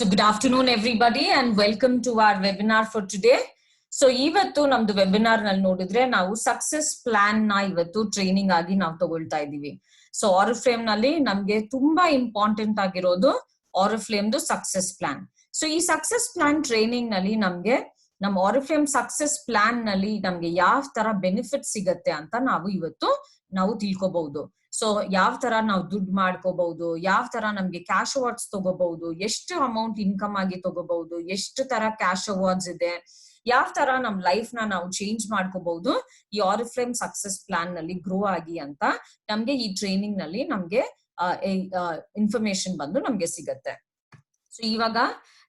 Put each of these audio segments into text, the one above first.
So good afternoon everybody and welcome to our webinar for today. So ಇವತ್ತು ನಮ್ದು webinar ನಲ್ಲಿ ನೋಡಿದ್ರೆ ನಾವು ಸಕ್ಸಸ್ ಪ್ಲಾನ್ ನ ಇವತ್ತು ಟ್ರೈನಿಂಗ್ ಆಗಿ ನಾವು ತಗೊಳ್ತಾ ಇದೀವಿ. ಸೊ ಆರಿಫ್ಲೇಮ್ ನಲ್ಲಿ ನಮ್ಗೆ ತುಂಬಾ ಇಂಪಾರ್ಟೆಂಟ್ ಆಗಿರೋದು ಆರಿಫ್ಲೇಮ್ದು ಸಕ್ಸಸ್ ಪ್ಲಾನ್. ಸೊ ಈ ಸಕ್ಸಸ್ ಪ್ಲಾನ್ ಟ್ರೈನಿಂಗ್ ನಲ್ಲಿ ನಮ್ಗೆ ನಮ್ಮ ಆರಿಫ್ಲೇಮ್ ಸಕ್ಸಸ್ ಪ್ಲಾನ್ ನಲ್ಲಿ ನಮ್ಗೆ ಯಾವ ತರ ಬೆನಿಫಿಟ್ ಸಿಗತ್ತೆ ಅಂತ ನಾವು ತಿಳ್ಕೊಬಹುದು. ಸೊ ಯಾವ ತರ ನಾವು ದುಡ್ಡು ಮಾಡ್ಕೋಬಹುದು, ಯಾವ ತರ ನಮ್ಗೆ ಕ್ಯಾಶ್ ಅವಾರ್ಡ್ಸ್ ತಗೋಬಹುದು, ಎಷ್ಟು ಅಮೌಂಟ್ ಇನ್ಕಮ್ ಆಗಿ ತಗೋಬಹುದು, ಎಷ್ಟು ತರ ಕ್ಯಾಶ್ ಅವಾರ್ಡ್ಸ್ ಇದೆ, ಯಾವ ತರ ನಮ್ ಲೈಫ್ ನಾವು ಚೇಂಜ್ ಮಾಡ್ಕೋಬಹುದು ಈ ಆರಿಫ್ಲೇಮ್ ಸಕ್ಸಸ್ ಪ್ಲಾನ್ ನಲ್ಲಿ ಗ್ರೋ ಆಗಿ ಅಂತ ನಮ್ಗೆ ಈ ಟ್ರೈನಿಂಗ್ ನಲ್ಲಿ ನಮ್ಗೆ ಇನ್ಫಾರ್ಮೇಶನ್ ಬಂದು ನಮ್ಗೆ ಸಿಗತ್ತೆ. ಸೊ ಇವಾಗ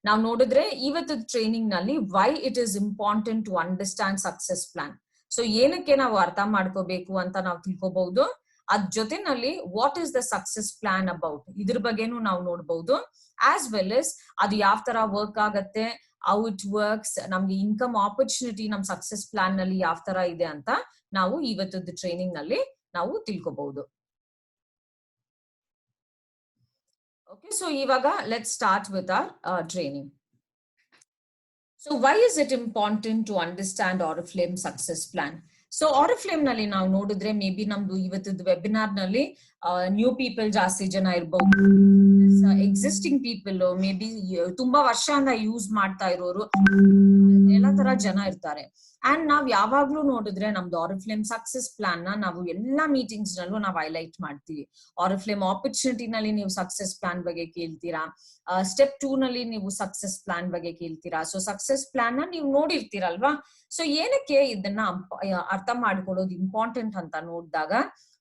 ನಾವು ನೋಡಿದ್ರೆ ಇವತ್ತು ಟ್ರೈನಿಂಗ್ ನಲ್ಲಿ why it is important to understand success plan. So ಏನಕ್ಕೆ ನಾವು ಅರ್ಥ ಮಾಡ್ಕೋಬೇಕು ಅಂತ ನಾವು ತಿಳ್ಕೊಬಹುದು. ಅದ್ ಜೊತೆನಲ್ಲಿ what is the success plan about ಇದ್ರ ಬಗ್ಗೆನೂ ನಾವು ನೋಡ್ಬಹುದು. ಆಸ್ ವೆಲ್ ಎಸ್ ಅದು ಯಾವ ತರ ವರ್ಕ್ ಆಗತ್ತೆ, ಹೌ ಇಟ್ ವರ್ಕ್ಸ್, ನಮ್ಗೆ ಇನ್ಕಮ್ ಆಪರ್ಚುನಿಟಿ ನಮ್ ಸಕ್ಸಸ್ ಪ್ಲಾನ್ ನಲ್ಲಿ ಯಾವ ತರ ಇದೆ ಅಂತ ನಾವು ಇವತ್ತದ ಟ್ರೈನಿಂಗ್ ನಲ್ಲಿ ನಾವು ತಿಳ್ಕೊಬಹುದು. ಓಕೆ, ಸೊ ಇವಾಗ let start with our training. So why is it important to understand Oriflame success plan? So Oriflame ನಲ್ಲಿ ನಾವು ನೋಡಿದ್ರೆ ಮೇ ಬಿ ನಮ್ದು ಇವತ್ತದ ವೆಬಿನಾರ್ ನಲ್ಲಿ ನ್ಯೂ ಪೀಪಲ್ ಜಾಸ್ತಿ ಜನ ಇರ್ಬಹುದು, ಎಕ್ಸಿಸ್ಟಿಂಗ್ ಪೀಪಲ್ ಮೇ ಬಿ ತುಂಬಾ ವರ್ಷದಿಂದ ಯೂಸ್ ಮಾಡ್ತಾ ಇರೋರು ಎಲ್ಲ ತರ ಜನ ಇರ್ತಾರೆ. ಅಂಡ್ ನಾವ್ ಯಾವಾಗ್ಲೂ ನೋಡಿದ್ರೆ ನಮ್ದು ಆರಿಫ್ಲೇಮ್ ಸಕ್ಸಸ್ ಪ್ಲಾನ್ ನ ನಾವು ಎಲ್ಲಾ ಮೀಟಿಂಗ್ಸ್ ನಲ್ಲೂ ನಾವು ಹೈಲೈಟ್ ಮಾಡ್ತೀವಿ. ಆರಿಫ್ಲೇಮ್ ಆಪರ್ಚುನಿಟಿ ನಲ್ಲಿ ನೀವು ಸಕ್ಸಸ್ ಪ್ಲಾನ್ ಬಗ್ಗೆ ಕೇಳ್ತೀರಾ, ಸ್ಟೆಪ್ 2 ನಲ್ಲಿ ನೀವು ಸಕ್ಸಸ್ ಪ್ಲಾನ್ ಬಗ್ಗೆ ಕೇಳ್ತೀರಾ. ಸೊ ಸಕ್ಸಸ್ ಪ್ಲಾನ್ ನ ನೀವು ನೋಡಿರ್ತೀರಲ್ವಾ. ಸೊ ಏನಕ್ಕೆ ಇದನ್ನ ಅರ್ಥ ಮಾಡ್ಕೊಳ್ಳೋದು ಇಂಪಾರ್ಟೆಂಟ್ ಅಂತ ನೋಡಿದಾಗ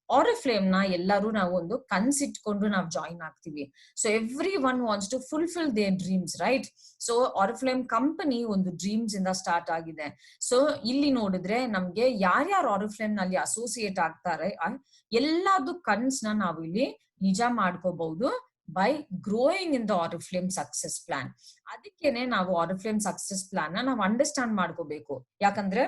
ಆರಿಫ್ಲೇಮ್ ನ ಎಲ್ಲರೂ ನಾವು ಒಂದು ಕನ್ಸಿಟ್ಕೊಂಡು ನಾವು ಜಾಯಿನ್ ಆಗ್ತೀವಿ. So everyone wants to fulfil their dreams, right? So Oriflame company ಒಂದು ಡ್ರೀಮ್ಸ್ ಇಂದ ಸ್ಟಾರ್ಟ್ ಆಗಿದೆ. ಸೊ ಇಲ್ಲಿ ನೋಡಿದ್ರೆ ನಮ್ಗೆ ಯಾರ್ಯಾರು ಆರಿಫ್ಲೇಮ್ ನಲ್ಲಿ ಅಸೋಸಿಯೇಟ್ ಆಗ್ತಾರೆ ಎಲ್ಲಾದು ಕನ್ಸ್ನ ನಾವು ಇಲ್ಲಿ ನಿಜ ಮಾಡ್ಕೋಬಹುದು by growing in the Oriflame success plan. ಅದಕ್ಕೇನೆ ನಾವು ಆರಿಫ್ಲೇಮ್ ಸಕ್ಸಸ್ ಪ್ಲಾನ್ ನಾವು ಅಂಡರ್ಸ್ಟ್ಯಾಂಡ್ ಮಾಡ್ಕೋಬೇಕು. ಯಾಕಂದ್ರೆ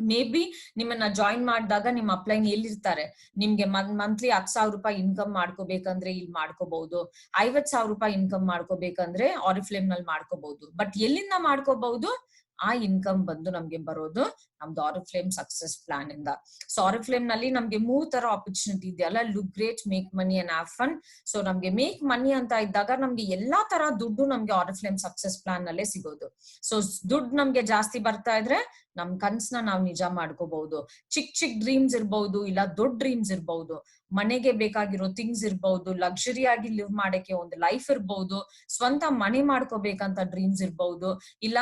ಮೇ ಬಿ ನಿಮ್ಮನ್ನ ಜಾಯಿನ್ ಮಾಡಿದಾಗ ನಿಮ್ಮ ಅಪ್ಲೈನ್ ಎಲ್ಲಿರ್ತಾರೆ, ನಿಮ್ಗೆ ಮಂತ್ಲಿ 10,000 ರೂಪಾಯಿ ಇನ್ಕಮ್ ಮಾಡ್ಕೋಬೇಕಂದ್ರೆ ಇಲ್ಲಿ ಮಾಡ್ಕೋಬಹುದು, 50,000 ರೂಪಾಯಿ ಇನ್ಕಮ್ ಮಾಡ್ಕೋಬೇಕಂದ್ರೆ ಆರಿಫ್ಲೇಮ್ ನಲ್ಲಿ ಮಾಡ್ಕೋಬಹುದು. ಬಟ್ ಎಲ್ಲಿಂದ ಮಾಡ್ಕೋಬಹುದು? ಆ ಇನ್ಕಮ್ ಬಂದು ನಮ್ಗೆ ಬರೋದು ನಮ್ದು ಆರಿಫ್ಲೇಮ್ ಸಕ್ಸಸ್ ಪ್ಲಾನ್ ಇಂದ. ಸೊ ಆರಿಫ್ಲೇಮ್ ನಲ್ಲಿ ನಮ್ಗೆ 3 ತರ ಆಪರ್ಚುನಿಟಿ ಇದೆಯಲ್ಲ, look great, make money and have fun. So ನಮ್ಗೆ ಮೇಕ್ ಮನಿ ಅಂತ ಇದ್ದಾಗ ನಮ್ಗೆ ಎಲ್ಲಾ ತರ ದುಡ್ಡು ನಮ್ಗೆ ಆರಿಫ್ಲೇಮ್ ಸಕ್ಸಸ್ ಪ್ಲಾನ್ ನಲ್ಲೇ ಸಿಗೋದು. ಸೊ ದುಡ್ಡು ನಮ್ಗೆ ಜಾಸ್ತಿ ಬರ್ತಾ ಇದ್ರೆ ನಮ್ ಕನ್ಸ್ನ ನಾವು ನಿಜ ಮಾಡ್ಕೋಬಹುದು. ಚಿಕ್ಕ ಡ್ರೀಮ್ಸ್ ಇರ್ಬಹುದು, ಇಲ್ಲ ದೊಡ್ಡ ಡ್ರೀಮ್ಸ್ ಇರ್ಬಹುದು, ಮನೆಗೆ ಬೇಕಾಗಿರೋ ಥಿಂಗ್ಸ್ ಇರ್ಬಹುದು, ಲಕ್ಸುರಿ ಆಗಿ ಲಿವ್ ಮಾಡಕ್ಕೆ ಒಂದು ಲೈಫ್ ಇರ್ಬಹುದು, ಸ್ವಂತ ಮನೆ ಮಾಡ್ಕೋಬೇಕಂತ ಡ್ರೀಮ್ಸ್ ಇರ್ಬಹುದು, ಇಲ್ಲ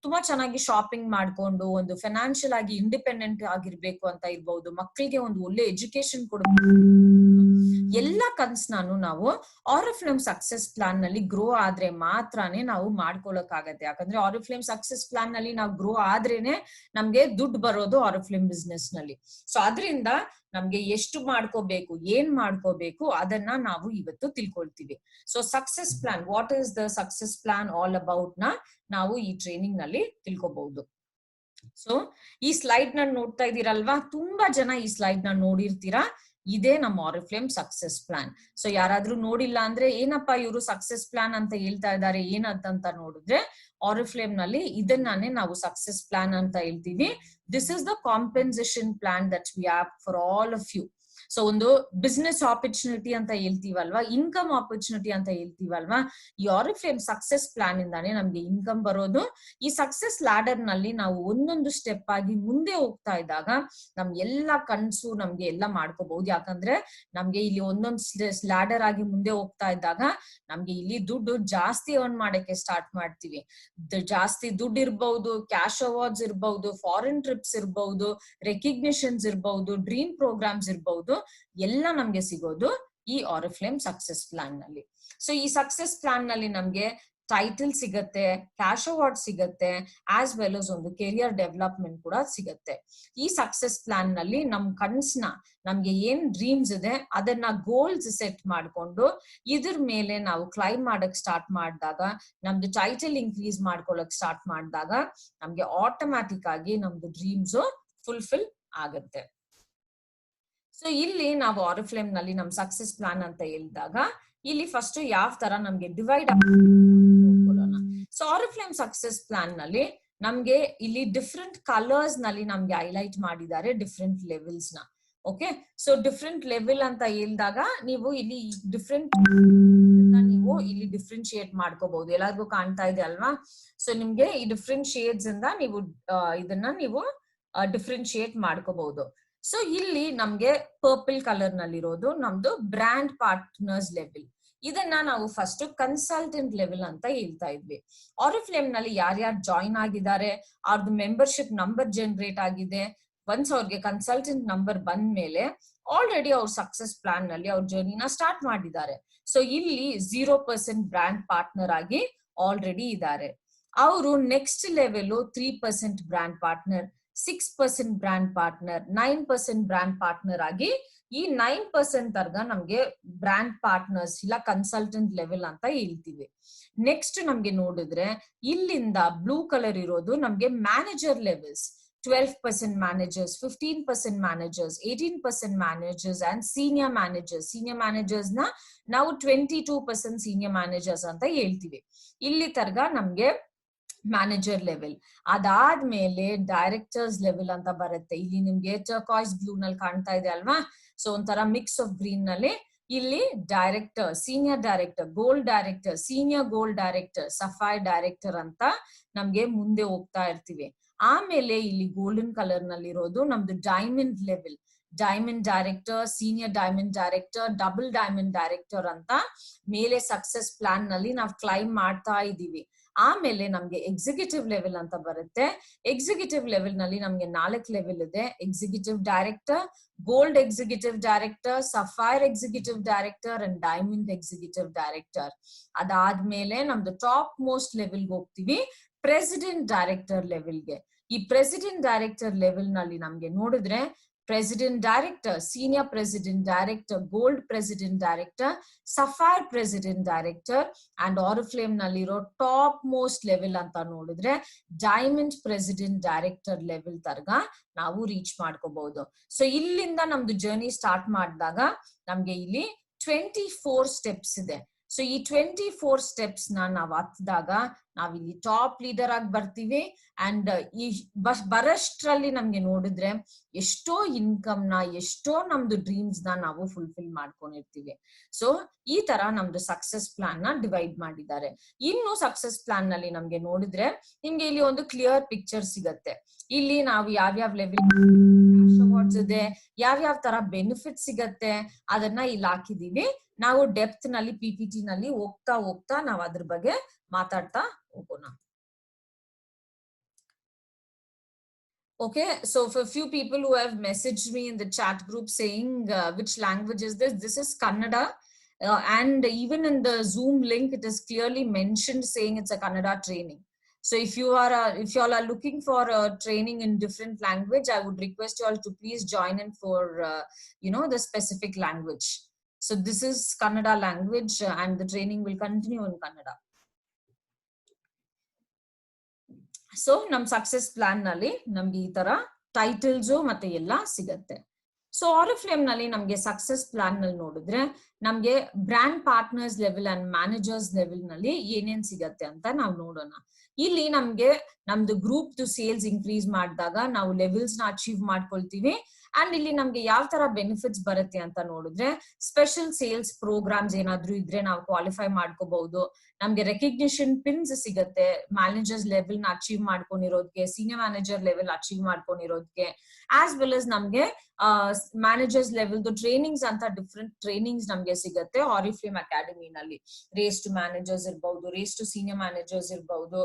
ತುಂಬಾ ಚೆನ್ನಾಗಿ ಶಾಪಿಂಗ್ ಮಾಡ್ಕೊಂಡು ಒಂದು ಫೈನಾನ್ಷಿಯಲ್ ಆಗಿ ಇಂಡಿಪೆಂಡೆಂಟ್ ಆಗಿರ್ಬೇಕು ಅಂತ ಇರ್ಬಹುದು, ಮಕ್ಕಳಿಗೆ ಒಂದು ಒಳ್ಳೆ ಎಜುಕೇಶನ್ ಕೊಡಬೇಕು. ಎಲ್ಲ ಕನ್ಸ್ನಾನು ನಾವು ಆರಿಫ್ಲೇಮ್ ಸಕ್ಸಸ್ ಪ್ಲಾನ್ ನಲ್ಲಿ ಗ್ರೋ ಆದ್ರೆ ಮಾತ್ರನೇ ನಾವು ಮಾಡ್ಕೊಳಕ್ ಆಗತ್ತೆ. ಯಾಕಂದ್ರೆ ಆರಿಫ್ಲೇಮ್ ಸಕ್ಸಸ್ ಪ್ಲಾನ್ ನಲ್ಲಿ ನಾವು ಗ್ರೋ ಆದ್ರೇನೆ ನಮ್ಗೆ ದುಡ್ಡು ಬರೋದು ಆರಿಫ್ಲೇಮ್ ಬಿಸ್ನೆಸ್ ನಲ್ಲಿ. ಸೊ ಅದರಿಂದ ನಮ್ಗೆ ಎಷ್ಟು ಮಾಡ್ಕೋಬೇಕು, ಏನ್ ಮಾಡ್ಕೋಬೇಕು ಅದನ್ನ ನಾವು ಇವತ್ತು ತಿಳ್ಕೊಳ್ತೀವಿ. So success plan, what is the success plan all about ನ ನಾವು ಈ ಟ್ರೈನಿಂಗ್ ನಲ್ಲಿ ತಿಳ್ಕೊಬಹುದು. ಸೊ ಈ ಸ್ಲೈಡ್ ನ ನೋಡ್ತಾ ಇದೀರಲ್ವಾ, ತುಂಬಾ ಜನ ಈ ಸ್ಲೈಡ್ ನ ನೋಡಿರ್ತೀರಾ. ಇದೇ ನಮ್ಮ ಆರಿಫ್ಲೇಮ್ ಸಕ್ಸಸ್ ಪ್ಲಾನ್. ಸೊ ಯಾರಾದ್ರೂ ನೋಡಿಲ್ಲ ಅಂದ್ರೆ ಏನಪ್ಪಾ ಇವರು ಸಕ್ಸಸ್ ಪ್ಲಾನ್ ಅಂತ ಹೇಳ್ತಾ ಇದ್ದಾರೆ ಏನಂತ ನೋಡಿದ್ರೆ, ಆರಿಫ್ಲೇಮ್ ನಲ್ಲಿ ಇದನ್ನಾನೇ ನಾವು ಸಕ್ಸಸ್ ಪ್ಲಾನ್ ಅಂತ ಹೇಳ್ತೀವಿ. This is the compensation plan that we have for all of you. So ಒಂದು ಬಿಸ್ನೆಸ್ ಆಪರ್ಚುನಿಟಿ ಅಂತ ಹೇಳ್ತೀವಲ್ವಾ, ಇನ್ಕಮ್ ಆಪರ್ಚುನಿಟಿ ಅಂತ ಹೇಳ್ತೀವಲ್ವಾ, ಈ ಆರಿಫ್ಲೇಮ್ ಸಕ್ಸಸ್ ಪ್ಲಾನ್ ಇಂದಾನೆ ನಮ್ಗೆ ಇನ್ಕಮ್ ಬರೋದು. ಈ ಸಕ್ಸಸ್ ಲ್ಯಾಡರ್ ನಲ್ಲಿ ನಾವು ಒಂದೊಂದು ಸ್ಟೆಪ್ ಆಗಿ ಮುಂದೆ ಹೋಗ್ತಾ ಇದ್ದಾಗ ನಮ್ ಎಲ್ಲಾ ಕನ್ಸು ನಮ್ಗೆ ಎಲ್ಲ ಮಾಡ್ಕೋಬಹುದು. ಯಾಕಂದ್ರೆ ನಮ್ಗೆ ಇಲ್ಲಿ ಒಂದೊಂದು ಲ್ಯಾಡರ್ ಆಗಿ ಮುಂದೆ ಹೋಗ್ತಾ ಇದ್ದಾಗ ನಮ್ಗೆ ಇಲ್ಲಿ ದುಡ್ಡು ಜಾಸ್ತಿ ಅರ್ನ್ ಮಾಡಕ್ಕೆ ಸ್ಟಾರ್ಟ್ ಮಾಡ್ತೀವಿ. ಜಾಸ್ತಿ ದುಡ್ಡು ಇರ್ಬಹುದು, ಕ್ಯಾಶ್ ಅವಾರ್ಡ್ಸ್ ಇರ್ಬಹುದು, ಫಾರಿನ್ ಟ್ರಿಪ್ಸ್ ಇರ್ಬಹುದು, ರೆಕಗ್ನಿಷನ್ಸ್ ಇರ್ಬಹುದು, ಡ್ರೀಮ್ ಪ್ರೋಗ್ರಾಮ್ಸ್ ಇರ್ಬಹುದು, ಎಲ್ಲ ನಮ್ಗೆ ಸಿಗೋದು ಈ ಆರಿಫ್ಲೇಮ್ ಸಕ್ಸಸ್ ಪ್ಲಾನ್ ನಲ್ಲಿ. ಸೊ ಈ ಸಕ್ಸಸ್ ಪ್ಲಾನ್ ನಲ್ಲಿ ನಮ್ಗೆ ಟೈಟಲ್ ಸಿಗತ್ತೆ, ಕ್ಯಾಶ್ ಅವಾರ್ಡ್ ಸಿಗತ್ತೆ, ಆಸ್ ವೆಲ್ as ಒಂದು ಕೆರಿಯರ್ ಡೆವಲಪ್ಮೆಂಟ್ ಕೂಡ ಸಿಗತ್ತೆ. ಈ ಸಕ್ಸಸ್ ಪ್ಲಾನ್ ನಲ್ಲಿ ನಮ್ ಕನ್ಸ್ನ, ನಮ್ಗೆ ಏನ್ ಡ್ರೀಮ್ಸ್ ಇದೆ ಅದನ್ನ ಗೋಲ್ಸ್ ಸೆಟ್ ಮಾಡ್ಕೊಂಡು ಇದ್ರ ಮೇಲೆ ನಾವು ಕ್ಲೈಮ್ ಮಾಡಕ್ ಸ್ಟಾರ್ಟ್ ಮಾಡಿದಾಗ, ನಮ್ದು ಟೈಟಲ್ ಇನ್ಕ್ರೀಸ್ ಮಾಡ್ಕೊಳಕ್ ಸ್ಟಾರ್ಟ್ ಮಾಡಿದಾಗ ನಮ್ಗೆ ಆಟೋಮ್ಯಾಟಿಕ್ ಆಗಿ ನಮ್ದು ಡ್ರೀಮ್ಸ್ ಫುಲ್ಫಿಲ್ ಆಗತ್ತೆ. ಸೊ ಇಲ್ಲಿ ನಾವು ಆರಿಫ್ಲೇಮ್ ನಲ್ಲಿ ನಮ್ ಸಕ್ಸಸ್ ಪ್ಲಾನ್ ಅಂತ ಹೇಳಿದಾಗ ಇಲ್ಲಿ ಫಸ್ಟ್ ಯಾವ ತರ ನಮ್ಗೆ ಡಿವೈಡ್ ನೋಡ್ಕೊಳ್ಳೋಣ. ಸೊ ಆರಿಫ್ಲೇಮ್ ಸಕ್ಸಸ್ ಪ್ಲಾನ್ ನಲ್ಲಿ ನಮ್ಗೆ ಇಲ್ಲಿ ಡಿಫ್ರೆಂಟ್ ಕಲರ್ಸ್ ನಲ್ಲಿ ನಮ್ಗೆ ಹೈಲೈಟ್ ಮಾಡಿದ್ದಾರೆ ಡಿಫ್ರೆಂಟ್ ಲೆವೆಲ್ಸ್ ನ. ಓಕೆ, ಸೊ ಡಿಫ್ರೆಂಟ್ ಲೆವೆಲ್ ಅಂತ ಹೇಳಿದಾಗ ನೀವು ಇಲ್ಲಿ ಡಿಫ್ರೆಂಟ್ ನೀವು ಇಲ್ಲಿ ಡಿಫ್ರೆನ್ಶಿಯೇಟ್ ಮಾಡ್ಕೋಬಹುದು. ಎಲ್ಲರಿಗೂ ಕಾಣ್ತಾ ಇದೆ ಅಲ್ವಾ? ಸೊ ನಿಮ್ಗೆ ಈ ಡಿಫ್ರೆಂಟ್ ಶೇಡ್ಸ್ ಇಂದ ನೀವು ಇದನ್ನ ನೀವು ಡಿಫ್ರೆನ್ಶಿಯೇಟ್ ಮಾಡ್ಕೋಬಹುದು. ಸೊ ಇಲ್ಲಿ ನಮ್ಗೆ ಪರ್ಪಲ್ ಕಲರ್ ನಲ್ಲಿ ಇರೋದು ನಮ್ದು ಬ್ರ್ಯಾಂಡ್ ಪಾರ್ಟ್ನರ್ಸ್ ಲೆವೆಲ್. ಇದನ್ನ ನಾವು ಫಸ್ಟ್ ಕನ್ಸಲ್ಟೆಂಟ್ ಲೆವೆಲ್ ಅಂತ ಹೇಳ್ತಾ ಇದ್ವಿ. ಆರಿಫ್ಲೇಮ್ ನಲ್ಲಿ ಯಾರ್ಯಾರು ಜಾಯಿನ್ ಆಗಿದ್ದಾರೆ, ಅವ್ರದ್ದು ಮೆಂಬರ್ಶಿಪ್ ನಂಬರ್ ಜನರೇಟ್ ಆಗಿದೆ. ಒನ್ಸ್ ಅವ್ರಿಗೆ ಕನ್ಸಲ್ಟೆಂಟ್ ನಂಬರ್ ಬಂದ ಮೇಲೆ ಆಲ್ರೆಡಿ ಅವ್ರ ಸಕ್ಸಸ್ ಪ್ಲಾನ್ ನಲ್ಲಿ ಅವ್ರ ಜರ್ನಿನ ಸ್ಟಾರ್ಟ್ ಮಾಡಿದ್ದಾರೆ. ಸೊ ಇಲ್ಲಿ 0% ಬ್ರ್ಯಾಂಡ್ ಪಾರ್ಟ್ನರ್ ಆಗಿ ಆಲ್ರೆಡಿ ಇದ್ದಾರೆ. ಅವರು next level 3% brand partner, 6% brand partner, 9% brand partner ಆಗಿ ಈ 9% ತರ್ಗ ನಮ್ಗೆ ಬ್ರ್ಯಾಂಡ್ ಪಾರ್ಟ್ನರ್ಸ್ ಇಲ್ಲ ಕನ್ಸಲ್ಟೆಂಟ್ ಲೆವೆಲ್ ಅಂತ ಹೇಳ್ತೀವಿ. ನೆಕ್ಸ್ಟ್ ನಮ್ಗೆ ನೋಡಿದ್ರೆ ಇಲ್ಲಿಂದ ಬ್ಲೂ ಕಲರ್ ಇರೋದು ನಮ್ಗೆ manager levels. 12% managers, 15% managers, 18% managers and senior managers. Senior managers na ನಾವು 22% senior managers ಅಂತ ಹೇಳ್ತೀವಿ. ಇಲ್ಲಿ ತರ್ಗ ನಮ್ಗೆ ಮ್ಯಾನೇಜರ್ ಲೆವೆಲ್. ಅದಾದ್ಮೇಲೆ ಡೈರೆಕ್ಟರ್ಸ್ ಲೆವೆಲ್ ಅಂತ ಬರುತ್ತೆ. ಇಲ್ಲಿ ನಿಮ್ಗೆ ಟರ್ಕಾಯ್ಸ್ ಬ್ಲೂ ನಲ್ಲಿ ಕಾಣ್ತಾ ಇದೆ ಅಲ್ವಾ? ಸೊ ಒಂಥರ ಮಿಕ್ಸ್ ಆಫ್ ಗ್ರೀನ್ ನಲ್ಲಿ ಇಲ್ಲಿ director, senior director, gold director, senior gold director, sapphire director ಅಂತ ನಮ್ಗೆ ಮುಂದೆ ಹೋಗ್ತಾ ಇರ್ತೀವಿ. ಆಮೇಲೆ ಇಲ್ಲಿ ಗೋಲ್ಡನ್ ಕಲರ್ ನಲ್ಲಿ ಇರೋದು ನಮ್ದು diamond level. Diamond director, senior diamond director, double diamond director ಅಂತ ಮೇಲೆ ಸಕ್ಸಸ್ ಪ್ಲಾನ್ ನಲ್ಲಿ ನಾವು ಕ್ಲೈಮ್ ಮಾಡ್ತಾ ಇದೀವಿ. ಆಮೇಲೆ ನಮ್ಗೆ ಎಕ್ಸಿಕ್ಯೂಟಿವ್ ಲೆವೆಲ್ ಅಂತ ಬರುತ್ತೆ. ಎಕ್ಸಿಕ್ಯೂಟಿವ್ ಲೆವೆಲ್ ನಲ್ಲಿ ನಮ್ಗೆ 4 ಲೆವೆಲ್ ಇದೆ. Executive director, gold executive director, sapphire executive director and diamond executive director. ಅದಾದ್ಮೇಲೆ ನಮ್ದು ಟಾಪ್ ಮೋಸ್ಟ್ ಲೆವೆಲ್ಗೆ ಹೋಗ್ತೀವಿ, ಪ್ರೆಸಿಡೆಂಟ್ ಡೈರೆಕ್ಟರ್ ಲೆವೆಲ್ಗೆ. ಈ ಪ್ರೆಸಿಡೆಂಟ್ ಡೈರೆಕ್ಟರ್ ಲೆವೆಲ್ ನಲ್ಲಿ ನಮ್ಗೆ ನೋಡಿದ್ರೆ president director, senior president director, gold president director, sapphire president director and Oriflame ನಲ್ಲಿರೋ ಟಾಪ್ ಮೋಸ್ಟ್ ಲೆವೆಲ್ ಅಂತ ನೋಡಿದ್ರೆ ಡೈಮಂಡ್ ಪ್ರೆಸಿಡೆಂಟ್ ಡೈರೆಕ್ಟರ್ ಲೆವೆಲ್ ತರ್ಗ ನಾವು ರೀಚ್ ಮಾಡ್ಕೋಬಹುದು. ಸೊ ಇಲ್ಲಿಂದ ನಮ್ದು ಜರ್ನಿ ಸ್ಟಾರ್ಟ್ ಮಾಡಿದಾಗ ನಮ್ಗೆ ಇಲ್ಲಿ 24 ಸ್ಟೆಪ್ಸ್ ಇದೆ. ಸೊ ಈ 24 ಸ್ಟೆಪ್ಸ್ ನಾವ್ ಹತ್ತಿದಾಗ ನಾವಿಲ್ಲಿ ಟಾಪ್ ಲೀಡರ್ ಆಗಿ ಬರ್ತೀವಿ. ಅಂಡ್ ಈ ಬರಷ್ಟ್ರಲ್ಲಿ ನಮ್ಗೆ ನೋಡಿದ್ರೆ ಎಷ್ಟೋ ಇನ್ಕಮ್ ನ, ಎಷ್ಟೋ ನಮ್ದು ಡ್ರೀಮ್ಸ್ ನ ನಾವು ಫುಲ್ಫಿಲ್ ಮಾಡ್ಕೊಂಡಿರ್ತೀವಿ. ಸೊ ಈ ತರ ನಮ್ದು ಸಕ್ಸಸ್ ಪ್ಲಾನ್ ನ ಡಿವೈಡ್ ಮಾಡಿದ್ದಾರೆ. ಇನ್ನು ಸಕ್ಸಸ್ ಪ್ಲಾನ್ ನಲ್ಲಿ ನಮ್ಗೆ ನೋಡಿದ್ರೆ ನಿಮ್ಗೆ ಇಲ್ಲಿ ಒಂದು ಕ್ಲಿಯರ್ ಪಿಕ್ಚರ್ ಸಿಗತ್ತೆ. ಇಲ್ಲಿ ನಾವು ಯಾವ್ಯಾವ ಲೆವೆಲ್ ಅವಾರ್ಡ್ಸ್ ಇದೆ, ಯಾವ್ಯಾವ ತರ ಬೆನಿಫಿಟ್ ಸಿಗತ್ತೆ ಅದನ್ನ ಇಲ್ಲಿ ಹಾಕಿದೀವಿ. ನಾವು ಡೆಪ್ತ್ ನಲ್ಲಿ PPT ನಲ್ಲಿ ಹೋಗ್ತಾ ಹೋಗ್ತಾ ನಾವು ಅದ್ರ ಬಗ್ಗೆ ಮಾತಾಡ್ತಾ ಹೋಗೋಣ. Okay, so for few people who have messaged me in the chat group saying which language is this? This is Kannada, and even in the Zoom link it is clearly mentioned saying it's a Kannada training. So if you all are looking for a training in different language, I would request you all to please join in for the specific language. So this is Kannada language and the training will continue in Kannada. So ನಮ್ success plan ನಲ್ಲಿ ನಮ್ಗೆ ಈ ತರ titles ಮತ್ತೆ ಎಲ್ಲ ಸಿಗತ್ತೆ. So Oriflame ನಲ್ಲಿ ನಮ್ಗೆ ಸಕ್ಸಸ್ ಪ್ಲಾನ್ ನಲ್ಲಿ ನೋಡಿದ್ರೆ ನಮ್ಗೆ brand partners level and managers level ನಲ್ಲಿ ಏನೇನ್ ಸಿಗತ್ತೆ ಅಂತ ನಾವು ನೋಡೋಣ. ಇಲ್ಲಿ ನಮ್ಗೆ ನಮ್ದು ಗ್ರೂಪ್ ಸೇಲ್ಸ್ ಇನ್ಕ್ರೀಸ್ ಮಾಡಿದಾಗ ನಾವು ಲೆವೆಲ್ಸ್ ನ ಅಚೀವ್ ಮಾಡ್ಕೊಳ್ತೀವಿ. ಅಂಡ್ ಇಲ್ಲಿ ನಮ್ಗೆ ಯಾವ ತರ ಬೆನಿಫಿಟ್ಸ್ ಬರುತ್ತೆ ಅಂತ ನೋಡಿದ್ರೆ ಸ್ಪೆಷಲ್ ಸೇಲ್ಸ್ ಪ್ರೋಗ್ರಾಮ್ಸ್ ಏನಾದ್ರು ಇದ್ರೆ ನಾವು ಕ್ವಾಲಿಫೈ ಮಾಡ್ಕೋಬಹುದು. ನಮ್ಗೆ ರೆಕಗ್ನಿಷನ್ ಪಿನ್ಸ್ ಸಿಗತ್ತೆ ಮ್ಯಾನೇಜರ್ಸ್ ಲೆವೆಲ್ ನ ಅಚೀವ್ ಮಾಡ್ಕೊಂಡಿರೋದಕ್ಕೆ, ಸೀನಿಯರ್ ಮ್ಯಾನೇಜರ್ ಲೆವೆಲ್ ಅಚೀವ್ ಮಾಡ್ಕೊಂಡಿರೋದಕ್ಕೆ, ಆಸ್ ವೆಲ್ as ನಮ್ಗೆ ಮ್ಯಾನೇಜರ್ಸ್ ಲೆವೆಲ್ ಟ್ರೈನಿಂಗ್ಸ್ ಅಂತ ಡಿಫ್ರೆಂಟ್ ಟ್ರೈನಿಂಗ್ಸ್ ನಮ್ಗೆ ಸಿಗತ್ತೆ ಆರಿಫ್ಲೇಮ್ ಅಕಾಡೆಮಿ ನಲ್ಲಿ. ರೇಸ್ ಟು ಮ್ಯಾನೇಜರ್ಸ್ ಇರ್ಬಹುದು, ರೇಸ್ ಟು ಸೀನಿಯರ್ ಮ್ಯಾನೇಜರ್ಸ್ ಇರ್ಬಹುದು,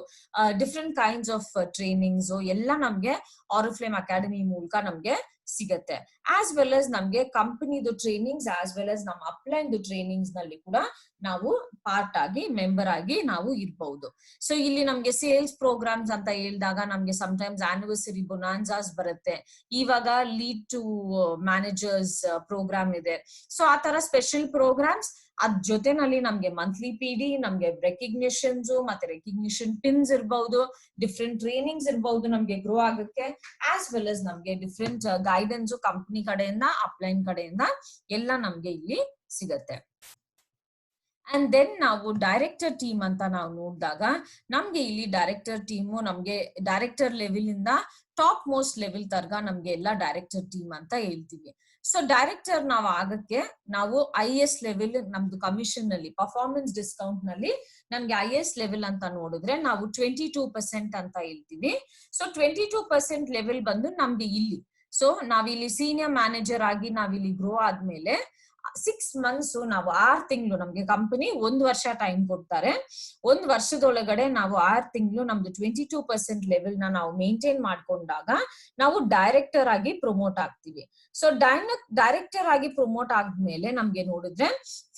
ಡಿಫ್ರೆಂಟ್ ಕೈಂಡ್ಸ್ ಆಫ್ ಟ್ರೈನಿಂಗ್ಸ್ ಎಲ್ಲ ನಮ್ಗೆ ಆರಿಫ್ಲೇಮ್ ಅಕಾಡೆಮಿ ಮೂಲಕ ನಮ್ಗೆ ಸಿಗತ್ತೆ. ಆಸ್ ವೆಲ್ as ನಮ್ಗೆ ಕಂಪನಿದು ಟ್ರೈನಿಂಗ್ಸ್ ಆಸ್ ವೆಲ್ as ನಮ್ಮ ಅಪ್ಲೈನ್ ಟ್ರೈನಿಂಗ್ಸ್ ನಲ್ಲಿ ಕೂಡ ನಾವು ಪಾರ್ಟ್ ಆಗಿ ಮೆಂಬರ್ ಆಗಿ ನಾವು ಇರ್ಬಹುದು. ಸೊ ಇಲ್ಲಿ ನಮ್ಗೆ ಸೇಲ್ಸ್ ಪ್ರೋಗ್ರಾಮ್ಸ್ ಅಂತ ಹೇಳಿದಾಗ ನಮ್ಗೆ ಸಮಟೈಮ್ಸ್ ಆನಿವರ್ಸರಿ ಬೊನಾನ್ಸಾಸ್ ಬರುತ್ತೆ. ಇವಾಗ ಲೀಡ್ ಟು ಮ್ಯಾನೇಜರ್ಸ್ ಪ್ರೋಗ್ರಾಮ್ ಇದೆ. ಸೊ ಆ ತರ ಸ್ಪೆಷಲ್ ಪ್ರೋಗ್ರಾಮ್ಸ್ ಅದ್ ಜೊತೆನಲ್ಲಿ ನಮ್ಗೆ ಮಂತ್ಲಿ PD, ನಮ್ಗೆ ರೆಕಗ್ನಿಷನ್ಸ್ ಮತ್ತೆ ರೆಕಗ್ನಿಷನ್ ಪಿನ್ಸ್ ಇರ್ಬಹುದು, ಡಿಫ್ರೆಂಟ್ ಟ್ರೈನಿಂಗ್ಸ್ ಇರ್ಬಹುದು ನಮ್ಗೆ ಗ್ರೋ ಆಗಕ್ಕೆ, ಆಸ್ ವೆಲ್ as ನಮ್ಗೆ ಡಿಫ್ರೆಂಟ್ ಗೈಡೆನ್ಸ್ ಕಂಪನಿ ಕಡೆಯಿಂದ ಅಪ್ಲೈನ್ ಕಡೆಯಿಂದ ಎಲ್ಲ ನಮ್ಗೆ ಇಲ್ಲಿ ಸಿಗತ್ತೆ. ಅಂಡ್ ದೆನ್ ನಾವು ಡೈರೆಕ್ಟರ್ ಟೀಮ್ ಅಂತ ನಾವು ನೋಡಿದಾಗ ನಮ್ಗೆ ಇಲ್ಲಿ ಡೈರೆಕ್ಟರ್ ಟೀಮು ನಮ್ಗೆ ಡೈರೆಕ್ಟರ್ ಲೆವೆಲ್ ಇಂದ ಟಾಪ್ ಮೋಸ್ಟ್ ಲೆವೆಲ್ ತರ್ಗ ನಮ್ಗೆ ಎಲ್ಲ ಡೈರೆಕ್ಟರ್ ಟೀಮ್ ಅಂತ ಹೇಳ್ತೀವಿ. ಸೊ ಡೈರೆಕ್ಟರ್ ನಾವು ಆಗಕ್ಕೆ ನಾವು IS ಲೆವೆಲ್ ನಮ್ದು ಕಮಿಷನ್ ನಲ್ಲಿ ಪರ್ಫಾರ್ಮೆನ್ಸ್ ಡಿಸ್ಕೌಂಟ್ ನಲ್ಲಿ ನಮ್ಗೆ IS ಲೆವೆಲ್ ಅಂತ ನೋಡಿದ್ರೆ ನಾವು 22% ಅಂತ ಹೇಳ್ತೀವಿ. ಸೊ 22% ಲೆವೆಲ್ ಬಂದು ನಮ್ಗೆ ಇಲ್ಲಿ. ಸೊ ನಾವಿಲ್ಲಿ ಸೀನಿಯರ್ ಮ್ಯಾನೇಜರ್ ಆಗಿ ನಾವಿಲ್ಲಿ ಗ್ರೋ ಆದ್ಮೇಲೆ 6 months ನಾವು 6 ತಿಂಗಳು ನಮ್ಗೆ ಕಂಪನಿ 1 ವರ್ಷ ಟೈಮ್ ಕೊಡ್ತಾರೆ. 1 ವರ್ಷದೊಳಗಡೆ ನಾವು 6 ತಿಂಗಳು ನಮ್ದು 22% ಲೆವೆಲ್ ನ ನಾವು ಮೇಂಟೈನ್ ಮಾಡ್ಕೊಂಡಾಗ ನಾವು ಡೈರೆಕ್ಟರ್ ಆಗಿ ಪ್ರಮೋಟ್ ಆಗ್ತೀವಿ. ಸೊ ಡೈರೆಕ್ಟರ್ ಆಗಿ ಪ್ರಮೋಟ್ ಆದ್ಮೇಲೆ ನಮ್ಗೆ ನೋಡಿದ್ರೆ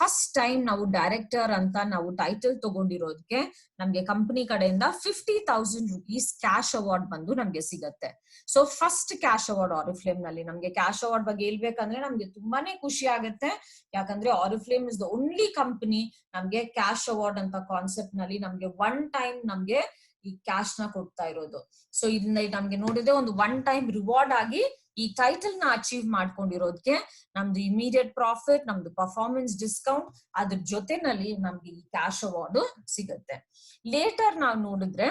ಫಸ್ಟ್ ಟೈಮ್ ನಾವು ಡೈರೆಕ್ಟರ್ ಅಂತ ನಾವು ಟೈಟಲ್ ತಗೊಂಡಿರೋದಕ್ಕೆ ನಮ್ಗೆ ಕಂಪನಿ ಕಡೆಯಿಂದ 50,000 rupees ಕ್ಯಾಶ್ ಅವಾರ್ಡ್ ಬಂದು ನಮ್ಗೆ ಸಿಗತ್ತೆ. ಸೊ ಫಸ್ಟ್ ಕ್ಯಾಶ್ ಅವಾರ್ಡ್ ಆರಿಫ್ಲೇಮ್ ನಲ್ಲಿ. ನಮ್ಗೆ ಕ್ಯಾಶ್ ಅವಾರ್ಡ್ ಬಗ್ಗೆ ಹೇಳ್ಬೇಕಂದ್ರೆ ನಮ್ಗೆ ತುಂಬಾನೇ ಖುಷಿ ಆಗುತ್ತೆ. ಯಾಕಂದ್ರೆ ಆರಿಫ್ಲೇಮ್ ಇಸ್ ದ ಓನ್ಲಿ ಕಂಪನಿ ನಮ್ಗೆ ಕ್ಯಾಶ್ ಅವಾರ್ಡ್ ಅಂತ ಕಾನ್ಸೆಪ್ಟ್ ನಲ್ಲಿ ನಮ್ಗೆ 1 time ನಮ್ಗೆ ಈ ಕ್ಯಾಶ್ ನ ಕೊಡ್ತಾ ಇರೋದು. ಸೊ ಇದನ್ನ ನಮ್ಗೆ ನೋಡಿದ್ರೆ ಒಂದು 1 time ರಿವಾರ್ಡ್ ಆಗಿ ಈ ಟೈಟಲ್ ನ ಅಚೀವ್ ಮಾಡ್ಕೊಂಡಿರೋದಕ್ಕೆ ನಮ್ದು ಇಮಿಡಿಯೇಟ್ ಪ್ರಾಫಿಟ್, ನಮ್ದು ಪರ್ಫಾರ್ಮೆನ್ಸ್ ಡಿಸ್ಕೌಂಟ್, ಅದ್ರ ಜೊತೆನಲ್ಲಿ ನಮ್ಗೆ ಈ ಕ್ಯಾಶ್ ಅವಾರ್ಡ್ ಸಿಗುತ್ತೆ. ಲೇಟರ್ ನಾವು ನೋಡಿದ್ರೆ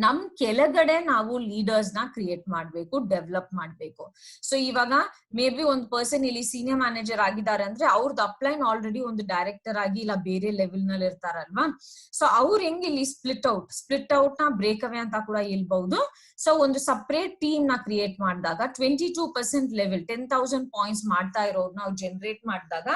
ನಮ್ ಕೆಳಗಡೆ ನಾವು ಲೀಡರ್ಸ್ ನ ಕ್ರಿಯೇಟ್ ಮಾಡ್ಬೇಕು, ಡೆವಲಪ್ ಮಾಡ್ಬೇಕು. ಸೊ ಇವಾಗ ಮೇ ಬಿ ಒಂದು ಪರ್ಸನ್ ಇಲ್ಲಿ ಸೀನಿಯರ್ ಮ್ಯಾನೇಜರ್ ಆಗಿದ್ದಾರೆ ಅಂದ್ರೆ ಅವ್ರದ್ದು ಅಪ್ಲೈನ್ ಆಲ್ರೆಡಿ ಒಂದು ಡೈರೆಕ್ಟರ್ ಆಗಿ ಇಲ್ಲ ಬೇರೆ ಲೆವೆಲ್ ನಲ್ಲಿ ಇರ್ತಾರಲ್ವಾ. ಸೊ ಅವ್ರು ಹೆಂಗ್ ಇಲ್ಲಿ ಸ್ಪ್ಲಿಟ್ ಔಟ್ ನ ಬ್ರೇಕ್ ಅವೇ ಅಂತ ಕೂಡ ಹೇಳ್ಬಹುದು. ಸೊ ಒಂದು ಸಪರೇಟ್ ಟೀಮ್ ನ ಕ್ರಿಯೇಟ್ ಮಾಡಿದಾಗ 22% ಲೆವೆಲ್ 10,000 ಪಾಯಿಂಟ್ಸ್ ಮಾಡ್ತಾ ಇರೋರು ನಾವು ಜನರೇಟ್ ಮಾಡಿದಾಗ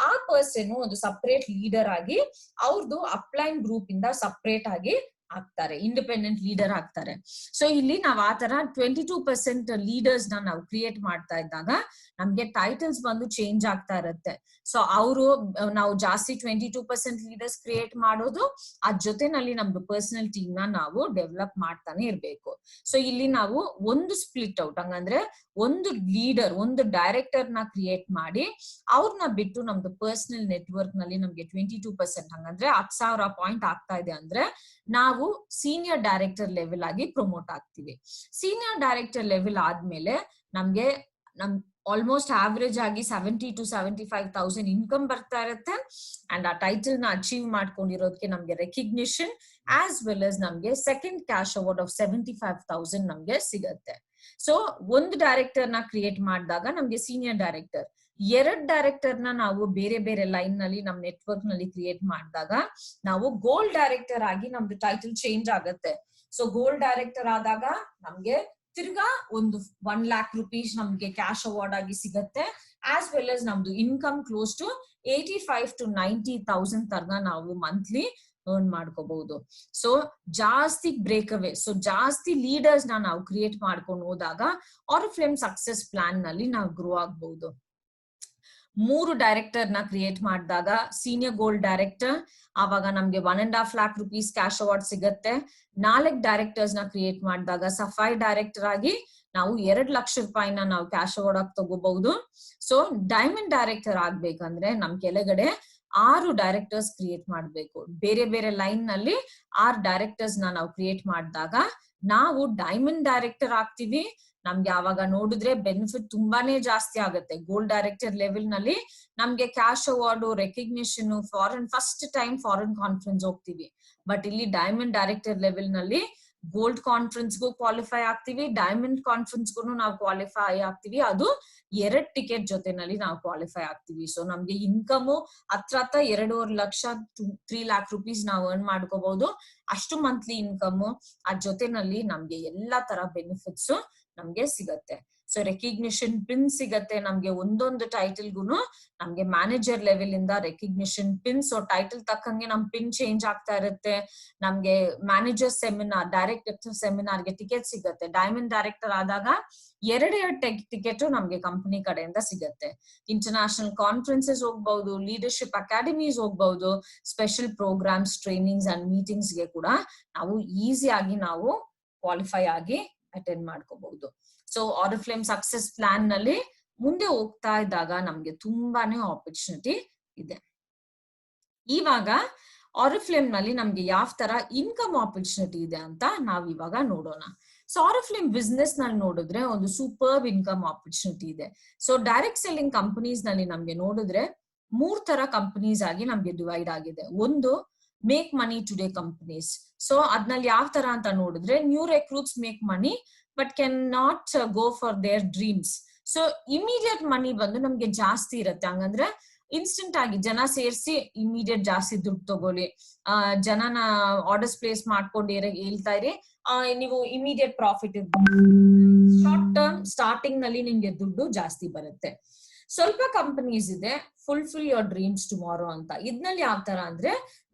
ಆ ಪರ್ಸನ್ ಒಂದು ಸಪರೇಟ್ ಲೀಡರ್ ಆಗಿ ಅವ್ರದ್ದು ಅಪ್ಲೈನ್ ಗ್ರೂಪ್ ಇಂದ ಸಪರೇಟ್ ಆಗಿ ಆಗ್ತಾರೆ, ಇಂಡಿಪೆಂಡೆಂಟ್ ಲೀಡರ್ ಆಗ್ತಾರೆ. ಸೊ ಇಲ್ಲಿ ನಾವ್ ಆತರ 22% ಲೀಡರ್ಸ್ ನ ನಾವು ಕ್ರಿಯೇಟ್ ಮಾಡ್ತಾ ಇದ್ದಾಗ ನಮ್ಗೆ ಟೈಟಲ್ಸ್ ಬಂದು ಚೇಂಜ್ ಆಗ್ತಾ ಇರುತ್ತೆ. ಸೊ ನಾವು ಜಾಸ್ತಿ 22% ಲೀಡರ್ಸ್ ಕ್ರಿಯೇಟ್ ಮಾಡೋದು, ಅದ್ ಜೊತೆನಲ್ಲಿ ನಮ್ದು ಪರ್ಸನಲ್ ಟೀಮ್ ನ ನಾವು ಡೆವಲಪ್ ಮಾಡ್ತಾನೆ ಇರ್ಬೇಕು. ಸೊ ಇಲ್ಲಿ ನಾವು ಒಂದು ಸ್ಪ್ಲಿಟ್ ಔಟ್ ಹಂಗಂದ್ರೆ ಒಂದು ಲೀಡರ್, ಒಂದು ಡೈರೆಕ್ಟರ್ ನ ಕ್ರಿಯೇಟ್ ಮಾಡಿ ಅವ್ರನ್ನ ಬಿಟ್ಟು ನಮ್ದು ಪರ್ಸನಲ್ ನೆಟ್ವರ್ಕ್ ನಲ್ಲಿ ನಮ್ಗೆ 22% ಹಂಗಂದ್ರೆ 10,000 ಪಾಯಿಂಟ್ ಆಗ್ತಾ ಇದೆ ಅಂದ್ರೆ ನಾವು ಸೀನಿಯರ್ ಡೈರೆಕ್ಟರ್ ಲೆವೆಲ್ ಆಗಿ ಪ್ರಮೋಟ್ ಆಗ್ತೀವಿ. ಸೀನಿಯರ್ ಡೈರೆಕ್ಟರ್ ಲೆವೆಲ್ ಆದ್ಮೇಲೆ ನಮ್ಗೆ ಆಲ್ಮೋಸ್ಟ್ ಆವರೇಜ್ ಆಗಿ 70,000 to 75,000 ಇನ್ಕಮ್ ಬರ್ತಾ ಇರುತ್ತೆ. ಅಂಡ್ ಆ ಟೈಟಲ್ ನ ಅಚೀವ್ ಮಾಡ್ಕೊಂಡಿರೋದಕ್ಕೆ ನಮ್ಗೆ ರೆಕಗ್ನಿಷನ್ ಆಸ್ ವೆಲ್ as ನಮ್ಗೆ ಸೆಕೆಂಡ್ ಕ್ಯಾಶ್ ಅವಾರ್ಡ್ ಆಫ್ 75,000 ನಮ್ಗೆ ಸಿಗತ್ತೆ. ಸೊ ಒಂದು ಡೈರೆಕ್ಟರ್ ನ ಕ್ರಿಯೇಟ್ ಮಾಡಿದಾಗ ನಮ್ಗೆ ಸೀನಿಯರ್ ಡೈರೆಕ್ಟರ್, 2 ಡೈರೆಕ್ಟರ್ ನ ನಾವು ಬೇರೆ ಬೇರೆ ಲೈನ್ ನಲ್ಲಿ ನಮ್ ನೆಟ್ವರ್ಕ್ ನಲ್ಲಿ ಕ್ರಿಯೇಟ್ ಮಾಡಿದಾಗ ನಾವು ಗೋಲ್ಡ್ ಡೈರೆಕ್ಟರ್ ಆಗಿ ನಮ್ದು ಟೈಟಲ್ ಚೇಂಜ್ ಆಗತ್ತೆ. ಸೊ ಗೋಲ್ಡ್ ಡೈರೆಕ್ಟರ್ ಆದಾಗ ನಮ್ಗೆ ತಿರ್ಗಾ ಒಂದು 1 lakh rupees ನಮ್ಗೆ ಕ್ಯಾಶ್ ಅವಾರ್ಡ್ ಆಗಿ ಸಿಗತ್ತೆ. ಆಸ್ ವೆಲ್ as ನಮ್ದು ಇನ್ಕಮ್ ಕ್ಲೋಸ್ ಟು 85,000 to 90,000 ತರ್ಗ ನಾವು ಮಂತ್ಲಿ ಅರ್ನ್ ಮಾಡ್ಕೋಬಹುದು. ಸೊ ಜಾಸ್ತಿ ಬ್ರೇಕ್ ಅವೇ, ಸೊ ಜಾಸ್ತಿ ಲೀಡರ್ಸ್ ನಾವು ಕ್ರಿಯೇಟ್ ಮಾಡ್ಕೊಂಡು ಹೋದಾಗ ಆರಿಫ್ಲೇಮ್ ಸಕ್ಸಸ್ ಪ್ಲಾನ್ ನಲ್ಲಿ ನಾವು ಗ್ರೋ ಆಗ್ಬಹುದು. 3 ಡೈರೆಕ್ಟರ್ ನ ಕ್ರಿಯೇಟ್ ಮಾಡಿದಾಗ ಸೀನಿಯರ್ ಗೋಲ್ಡ್ ಡೈರೆಕ್ಟರ್ ಆವಾಗ ನಮ್ಗೆ 1.5 lakh rupees ಕ್ಯಾಶ್ ಅವಾರ್ಡ್ ಸಿಗತ್ತೆ. 4 ಡೈರೆಕ್ಟರ್ಸ್ ನ ಕ್ರಿಯೇಟ್ ಮಾಡಿದಾಗ ಸಫಾಯಿ ಡೈರೆಕ್ಟರ್ ಆಗಿ ನಾವು 2 ಲಕ್ಷ ರೂಪಾಯಿನ ನಾವು ಕ್ಯಾಶ್ ಅವಾರ್ಡ್ ಆಗಿ ತಗೋಬಹುದು. ಸೊ ಡೈಮಂಡ್ ಡೈರೆಕ್ಟರ್ ಆಗ್ಬೇಕಂದ್ರೆ ನಮ್ ಕೆಳಗಡೆ 6 ಡೈರೆಕ್ಟರ್ಸ್ ಕ್ರಿಯೇಟ್ ಮಾಡ್ಬೇಕು. ಬೇರೆ ಬೇರೆ ಲೈನ್ ನಲ್ಲಿ 6 ಡೈರೆಕ್ಟರ್ಸ್ ನಾವು ಕ್ರಿಯೇಟ್ ಮಾಡಿದಾಗ ನಾವು ಡೈಮಂಡ್ ಡೈರೆಕ್ಟರ್ ಆಗ್ತೀವಿ. ನಮ್ಗೆ ಆವಾಗ ನೋಡಿದ್ರೆ ಬೆನಿಫಿಟ್ ತುಂಬಾನೇ ಜಾಸ್ತಿ ಆಗುತ್ತೆ. ಗೋಲ್ಡ್ ಡೈರೆಕ್ಟರ್ ಲೆವೆಲ್ ನಲ್ಲಿ ನಮ್ಗೆ cash award, recognition, first time foreign conference ಹೋಗ್ತೀವಿ. ಬಟ್ ಇಲ್ಲಿ ಡೈಮಂಡ್ ಡೈರೆಕ್ಟರ್ ಲೆವೆಲ್ ನಲ್ಲಿ ಗೋಲ್ಡ್ ಕಾನ್ಫರೆನ್ಸ್ಗೂ ಕ್ವಾಲಿಫೈ ಆಗ್ತೀವಿ, ಡೈಮಂಡ್ ಕಾನ್ಫರೆನ್ಸ್ಗೂ ನಾವು ಕ್ವಾಲಿಫೈ ಆಗ್ತೀವಿ. ಅದು 2 ಟಿಕೆಟ್ ಜೊತೆನಲ್ಲಿ ನಾವು ಕ್ವಾಲಿಫೈ ಆಗ್ತೀವಿ. ಸೊ ನಮ್ಗೆ ಇನ್ಕಮ್ ಹತ್ರ 2.5 ಲಕ್ಷ 3 lakh rupees ನಾವು ಅರ್ನ್ ಮಾಡ್ಕೋಬಹುದು. ಅಷ್ಟು ಮಂತ್ಲಿ ಇನ್ಕಮ್, ಅದ್ ಜೊತೆನಲ್ಲಿ ನಮ್ಗೆ ಎಲ್ಲಾ ತರ ಬೆನಿಫಿಟ್ಸ್ ನಮ್ಗೆ ಸಿಗತ್ತೆ. ಸೊ ರೆಕಗ್ನಿಷನ್ ಪಿನ್ ಸಿಗತ್ತೆ ನಮ್ಗೆ ಒಂದೊಂದು ಟೈಟಲ್ಗುನು. ನಮ್ಗೆ ಮ್ಯಾನೇಜರ್ ಲೆವೆಲ್ ಇಂದ ರೆಕಗ್ನಿಷನ್ ಪಿನ್, ಸೊ ಟೈಟಲ್ ತಕ್ಕಂಗೆ ನಮ್ ಪಿನ್ ಚೇಂಜ್ ಆಗ್ತಾ ಇರುತ್ತೆ. ನಮ್ಗೆ ಮ್ಯಾನೇಜರ್ ಸೆಮಿನಾರ್, ಡೈರೆಕ್ಟರ್ ಸೆಮಿನಾರ್ಗೆ ಟಿಕೆಟ್ ಸಿಗತ್ತೆ. ಡೈಮಂಡ್ ಡೈರೆಕ್ಟರ್ ಆದಾಗ 2 ಟಿಕೆಟ್ ನಮ್ಗೆ ಕಂಪನಿ ಕಡೆಯಿಂದ ಸಿಗತ್ತೆ. ಇಂಟರ್ನ್ಯಾಷನಲ್ ಕಾನ್ಫರೆನ್ಸಸ್ ಹೋಗ್ಬಹುದು, ಲೀಡರ್ಶಿಪ್ ಅಕಾಡೆಮೀಸ್ ಹೋಗ್ಬಹುದು, special programs, trainings and meetings ಗೆ ಕೂಡ ನಾವು ಈಸಿಯಾಗಿ ನಾವು ಕ್ವಾಲಿಫೈ ಆಗಿ ಅಟೆಂಡ್ ಮಾಡ್ಕೋಬಹುದು. ಸೊ ಆರಿಫ್ಲೇಮ್ ಸಕ್ಸಸ್ ಪ್ಲಾನ್ ನಲ್ಲಿ ಮುಂದೆ ಹೋಗ್ತಾ ಇದ್ದಾಗ ನಮ್ಗೆ ತುಂಬಾನೇ ಆಪರ್ಚುನಿಟಿ ಇದೆ. ಇವಾಗ ಆರಿಫ್ಲೇಮ್ ನಲ್ಲಿ ನಮ್ಗೆ ಯಾವ ತರ ಇನ್ಕಮ್ ಆಪರ್ಚುನಿಟಿ ಇದೆ ಅಂತ ನಾವ್ ಇವಾಗ ನೋಡೋಣ. ಸೊ ಆರಿಫ್ಲೇಮ್ ಬಿಸ್ನೆಸ್ ನಲ್ಲಿ ನೋಡಿದ್ರೆ ಒಂದು ಸೂಪರ್ಬ್ ಇನ್ಕಮ್ ಆಪರ್ಚುನಿಟಿ ಇದೆ. ಸೊ ಡೈರೆಕ್ಟ್ ಸೆಲ್ಲಿಂಗ್ ಕಂಪನೀಸ್ ನಲ್ಲಿ ನಮ್ಗೆ ನೋಡಿದ್ರೆ ಮೂರ್ ತರ ಕಂಪನೀಸ್ ಆಗಿ ನಮ್ಗೆ ಡಿವೈಡ್ ಆಗಿದೆ. ಒಂದು make money today companies. So ಅದ್ನಲ್ಲಿ ಯಾವ ತರ ಅಂತ ನೋಡಿದ್ರೆ, new recruits make money but can not go for their dreams. So immediate money ಬಂದು ನಮ್ಗೆ ಜಾಸ್ತಿ ಇರುತ್ತೆ. ಹಂಗಂದ್ರೆ ಇನ್ಸ್ಟೆಂಟ್ ಆಗಿ ಜನ ಸೇರಿಸಿ ಇಮಿಡಿಯೇಟ್ ಜಾಸ್ತಿ ದುಡ್ಡು ತಗೊಳ್ಳಿ, ಜನನ ಆರ್ಡರ್ಸ್ ಪ್ಲೇಸ್ ಮಾಡ್ಕೊಂಡು ಹೇಳ್ತಾ ಇರಿ, ನೀವು ಇಮಿಡಿಯೇಟ್ ಪ್ರಾಫಿಟ್ ಇರ್ಬೋದು. ಶಾರ್ಟ್ ಟರ್ಮ್ ಸ್ಟಾರ್ಟಿಂಗ್ ನಲ್ಲಿ ನಿಮ್ಗೆ ದುಡ್ಡು ಜಾಸ್ತಿ ಬರುತ್ತೆ. ಸ್ವಲ್ಪ ಕಂಪನೀಸ್ ಇದೆ ಫುಲ್ಫಿಲ್ ಯೋರ್ ಡ್ರೀಮ್ಸ್ ಟುಮಾರೋ ಅಂತ. ಇದ್ನಲ್ಲಿ ಯಾವ ತರ ಅಂದ್ರೆ,